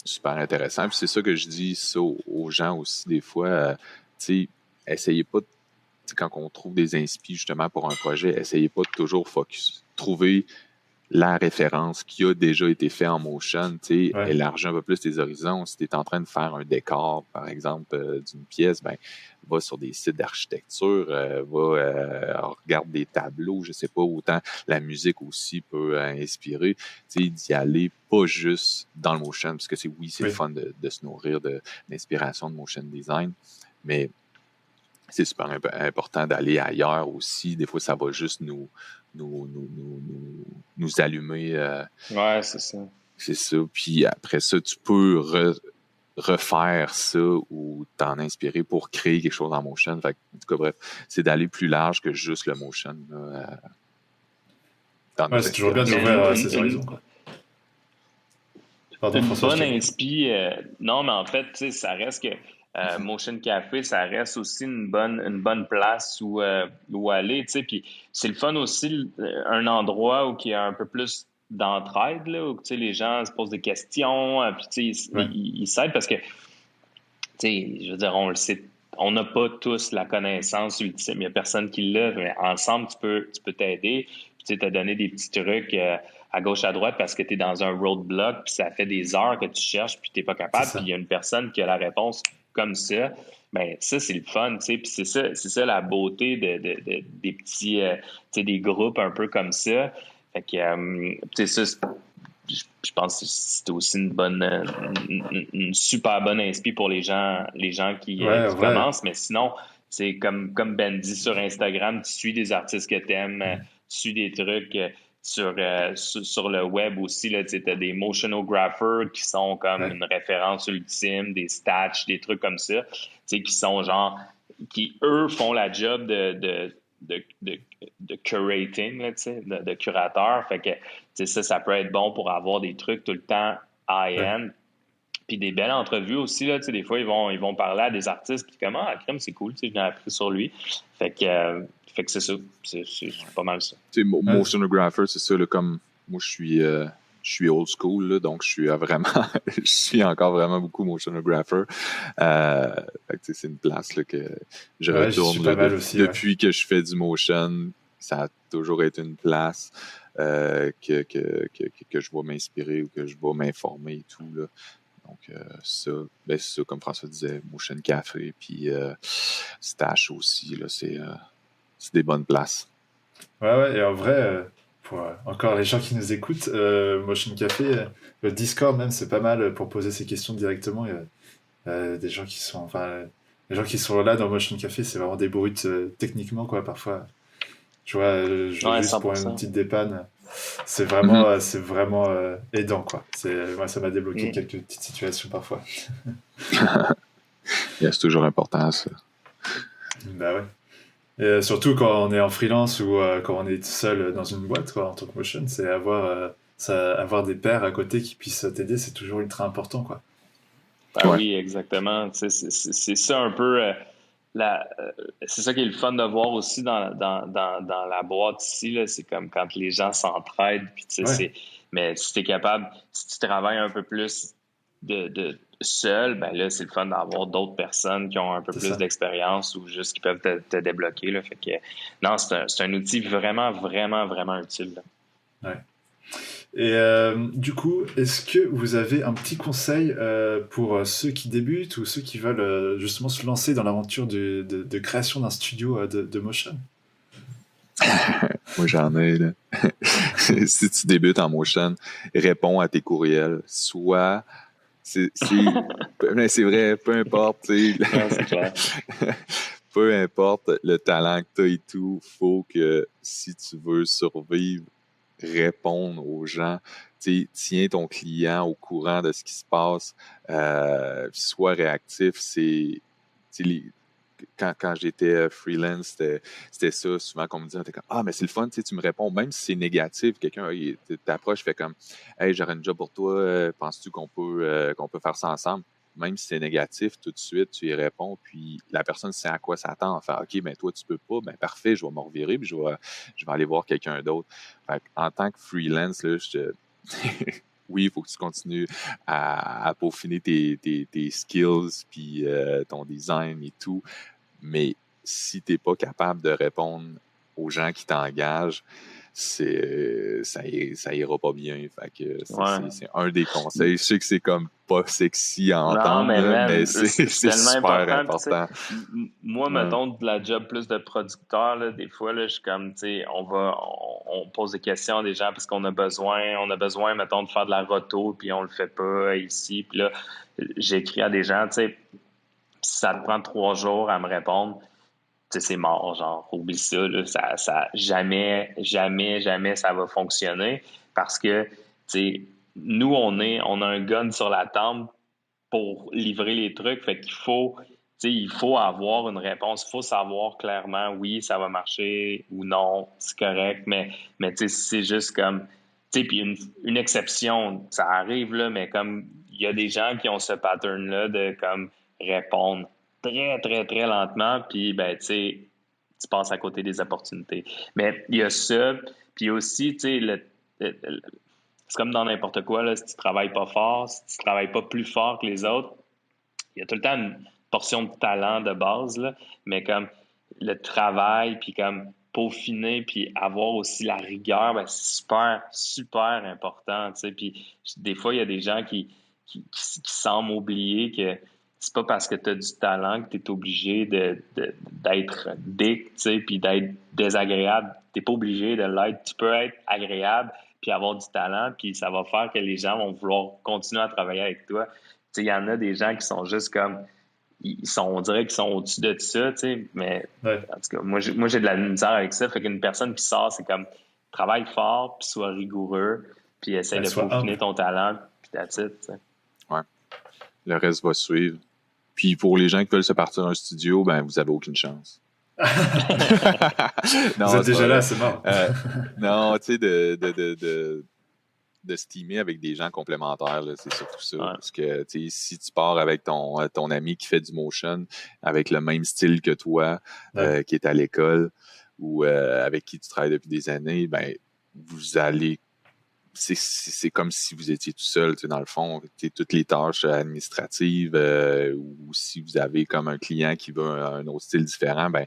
super intéressant. Puis c'est ça que je dis ça aux gens aussi des fois, tu sais, essayez pas, quand on trouve des inspi justement pour un projet, essayez pas de toujours focus, trouver la référence qui a déjà été fait en motion, tu sais, élargir un peu plus tes horizons. Si tu es en train de faire un décor, par exemple, d'une pièce, ben, va sur des sites d'architecture, regarde des tableaux, je sais pas, autant la musique aussi peut inspirer, tu sais, d'y aller pas juste dans le motion, parce que c'est le fun de se nourrir d'inspiration de motion design, mais c'est super important d'aller ailleurs aussi. Des fois, ça va juste nous allumer. Ouais, c'est ça. C'est ça. Puis après ça, tu peux refaire ça ou t'en inspirer pour créer quelque chose en motion. Fait que, en tout cas, bref, c'est d'aller plus large que juste le motion. C'est toujours bien d'ouvrir ses horizons. Pardon, une François, bonne inspi. Non, mais en fait, tu sais, ça reste que Motion Café, ça reste aussi une bonne place où aller, tu sais. Puis c'est le fun aussi, un endroit où il y a un peu plus d'entraide, là, où tu sais, les gens se posent des questions, puis tu sais, ils s'aident parce que, tu sais, je veux dire, on le sait, on n'a pas tous la connaissance ultime. Il n'y a personne qui l'a, mais ensemble, tu peux t'aider. Puis tu sais, te donner des petits trucs à gauche, à droite parce que tu es dans un roadblock, puis ça fait des heures que tu cherches, puis tu n'es pas capable, puis il y a une personne qui a la réponse comme ça. Ben ça, c'est le fun, tu sais, puis c'est ça la beauté des petits, tu sais, des groupes un peu comme ça. Fait que, tu sais, ça, je pense que c'est aussi une super bonne inspi pour les gens qui commencent, mais sinon, c'est comme Ben dit sur Instagram, tu suis des artistes que t'aimes, tu suis des trucs sur le web aussi, là, tu as des motionographers qui sont comme une référence ultime, des stats, des trucs comme ça, tu sais, qui sont genre, qui eux font la job de curating, là, de curateur. Fait que ça peut être bon pour avoir des trucs tout le temps high-end. Puis des belles entrevues aussi, là, des fois, ils vont parler à des artistes, puis comment, crème, c'est cool, je l'ai appris sur lui. Fait que c'est ça, c'est pas mal ça. Motionographer, c'est ça, là, comme moi, je suis old school, là, donc je suis vraiment, je suis encore vraiment beaucoup motionographer. Fait que c'est une place là, que je retourne là, depuis que je fais du motion. Ça a toujours été une place que je vais m'inspirer ou que je vais m'informer et tout, là. Donc, c'est ça, comme François disait, Motion Café, puis Stash aussi, là, c'est des bonnes places. Ouais, et en vrai, pour encore les gens qui nous écoutent, Motion Café, le Discord même, c'est pas mal pour poser ces questions directement. Il y a des gens qui sont là dans Motion Café, c'est vraiment des brutes techniquement, quoi, parfois. Tu vois, Ouais, juste pour une 100%. petite dépanne. Mhm. C'est vraiment aidant, quoi. Moi, ça m'a débloqué Mm. quelques petites situations parfois. Yeah, c'est toujours important, ça. Bah ouais. Et surtout quand on est en freelance ou quand on est seul dans une boîte, quoi, en tant que motion, c'est avoir des pairs à côté qui puissent t'aider, c'est toujours ultra important, quoi. Ben Ouais. oui, exactement. Tu sais, c'est ça un peu. C'est ça qui est le fun de voir aussi dans la boîte ici, là. C'est comme quand les gens s'entraident. Puis, tu sais, Ouais, mais si tu es capable, si tu travailles un peu plus de seul, ben là, c'est le fun d'avoir d'autres personnes qui ont un peu c'est plus ça. d'expérience ou juste qui peuvent te débloquer, là. Fait que, non, c'est un outil vraiment, vraiment, vraiment utile, là. Ouais. Et du coup, est-ce que vous avez un petit conseil pour ceux qui débutent ou ceux qui veulent justement se lancer dans l'aventure de création d'un studio de motion? Moi, j'en ai, là. Si tu débutes en motion, réponds à tes courriels. Mais c'est vrai, peu importe, tu Non, c'est clair. sais, peu importe le talent que tu as et tout, faut que si tu veux survivre, répondre aux gens. Tu sais, tiens ton client au courant de ce qui se passe, sois réactif. Tu sais, quand j'étais freelance, c'était ça, souvent qu'on me disait, t'es comme, ah, mais c'est le fun, tu sais, tu me réponds, même si c'est négatif, quelqu'un t'approche, fait comme, hey, j'aurais une job pour toi, penses-tu qu'on peut faire ça ensemble? Même si c'est négatif, tout de suite, tu y réponds, puis la personne sait à quoi s'attendre. Enfin, OK, mais toi, tu peux pas, ben parfait, je vais me revirer, puis je vais aller voir quelqu'un d'autre. Fait en tant que freelance, là, oui, il faut que tu continues à peaufiner tes skills, puis ton design et tout. Mais si tu n'es pas capable de répondre aux gens qui t'engagent, ça ira pas bien. Fait que Ouais. c'est un des conseils. Je sais que c'est comme pas sexy à Non, entendre, mais là, mais man, c'est c'est tellement super important. Puis, tu sais, important. moi, Ouais. mettons, de la job plus de producteur, là, des fois, là, je suis comme, tu sais, on pose des questions à des gens parce on a besoin, mettons, de faire de la roto, puis on le fait pas ici. Puis là, j'écris à des gens, tu sais, si ça te prend 3 jours à me répondre, tu sais, c'est mort, genre, oublie ça, là, jamais, jamais, jamais ça va fonctionner parce que, tu sais, nous, on a un gun sur la table pour livrer les trucs. Fait qu'il faut, tu sais, il faut avoir une réponse. Il faut savoir clairement, oui, ça va marcher ou non, c'est correct. Mais tu sais, c'est juste comme, tu sais, puis une exception, ça arrive, là, mais comme, il y a des gens qui ont ce pattern-là de, comme, répondre très, très, très lentement, puis, ben, tu sais, tu passes à côté des opportunités. Mais il y a ça, puis aussi, tu sais, c'est comme dans n'importe quoi, là, si tu travailles pas fort, si tu travailles pas plus fort que les autres, il y a tout le temps une portion de talent de base, là, mais comme le travail, puis comme peaufiner, puis avoir aussi la rigueur, ben, c'est super, super important, tu sais. Puis des fois, il y a des gens qui semblent oublier que c'est pas parce que tu as du talent que tu es obligé d'être dick, tu sais, puis d'être désagréable. T'es pas obligé de l'être. Tu peux être agréable, puis avoir du talent, puis ça va faire que les gens vont vouloir continuer à travailler avec toi. Tu sais, il y en a des gens qui sont juste comme on dirait qu'ils sont au-dessus de ça, tu sais, mais Ouais, en tout cas, moi j'ai de la misère avec ça. Fait qu'une personne qui sort, c'est comme travaille fort, puis sois rigoureux, puis essaye ouais, de sois peaufiner humble. ton talent, puis that's it, tu sais. Ouais. Le reste va suivre. Puis pour les gens qui veulent se partir un studio, ben vous avez aucune chance. Vous Non, êtes c'est pas déjà là, vrai. c'est mort. Non, tu sais, de se teamer avec des gens complémentaires, là, c'est surtout ça. Ouais. Parce que si tu pars avec ton ami qui fait du motion, avec le même style que toi, Ouais, qui est à l'école, ou avec qui tu travailles depuis des années, ben vous allez. C'est comme si vous étiez tout seul, dans le fond. Toutes les tâches administratives, ou si vous avez comme un client qui veut un autre style différent, ben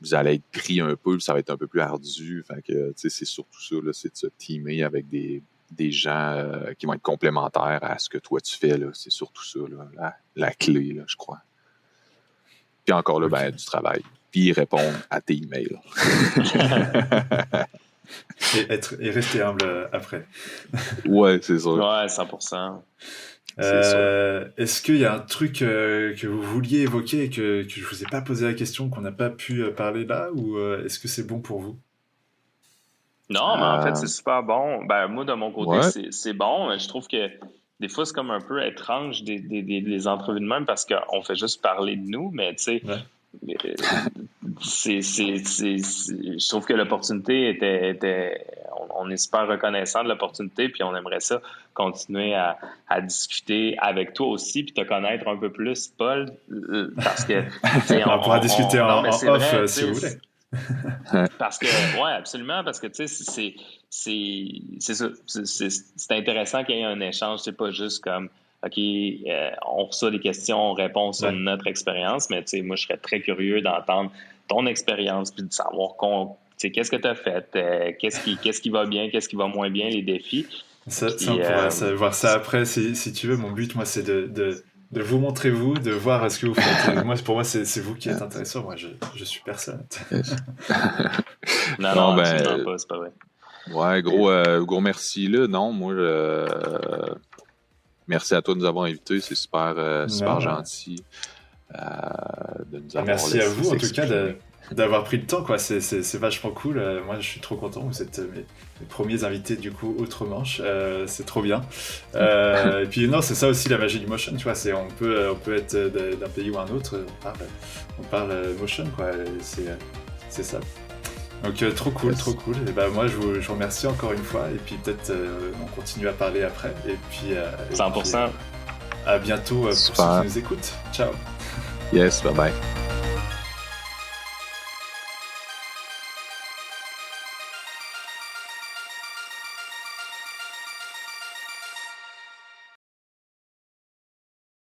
vous allez être pris un peu, puis ça va être un peu plus ardu. Fait que, c'est surtout ça, là, c'est de se teamer avec des gens qui vont être complémentaires à ce que toi tu fais. Là. C'est surtout ça, là, la clé, là, je crois. Puis encore là, ok. ben, du travail. Puis répondre à tes emails. Et rester humble après. Ouais, c'est sûr. Ouais, 100%. C'est sûr. Est-ce qu'il y a un truc que vous vouliez évoquer et que je vous ai pas posé la question, qu'on n'a pas pu parler là, ou est-ce que c'est bon pour vous? Non, mais en fait, c'est super bon. Ben, moi, de mon côté, Ouais. c'est bon. Je trouve que des fois, c'est comme un peu étrange des entrevues de même parce qu'on fait juste parler de nous, mais tu sais, Ouais. je trouve que l'opportunité on est super reconnaissant de l'opportunité, puis on aimerait ça continuer à discuter avec toi aussi, puis te connaître un peu plus, Paul, parce que, tu sais, On pourra discuter non, en mais c'est off vrai, si tu vous sais, voulez. parce que, ouais, absolument, parce que, tu sais, c'est ça, c'est intéressant qu'il y ait un échange, c'est pas juste comme, OK, on reçoit des questions, on répond sur Ouais. notre expérience, mais, tu sais, moi, je serais très curieux d'entendre ton expérience, puis de savoir tu sais, qu'est-ce que tu as fait, qu'est-ce qui va bien, qu'est-ce qui va moins bien, les défis. Ça, Puis, on pourra voir ça après si tu veux. Mon but, moi, c'est de vous montrer vous, de voir ce que vous faites. Et moi, pour moi, c'est vous qui êtes intéressant. Moi, je suis personne. Yes. non, ben, absolument pas, c'est pas vrai. Ouais, gros merci là. Non, moi, merci à toi de nous avoir invités. C'est super Non, gentil de nous avoir merci à laissé vous, en tout cas, s'exprimer. d'avoir pris le temps, quoi. C'est vachement cool. Moi, je suis trop content. Vous êtes mes premiers invités, du coup, outre-Manche. C'est trop bien. Et puis, non, c'est ça aussi la magie du motion, tu vois. On peut être d'un pays ou un autre. On parle motion, quoi. Et c'est ça. Donc, trop cool, Yes. trop cool. Et ben, moi, je vous remercie encore une fois. Et puis, peut-être, on continue à parler après. Et puis, 100%. à bientôt pour ceux Super. qui nous écoutent. Ciao. Yes, bye bye.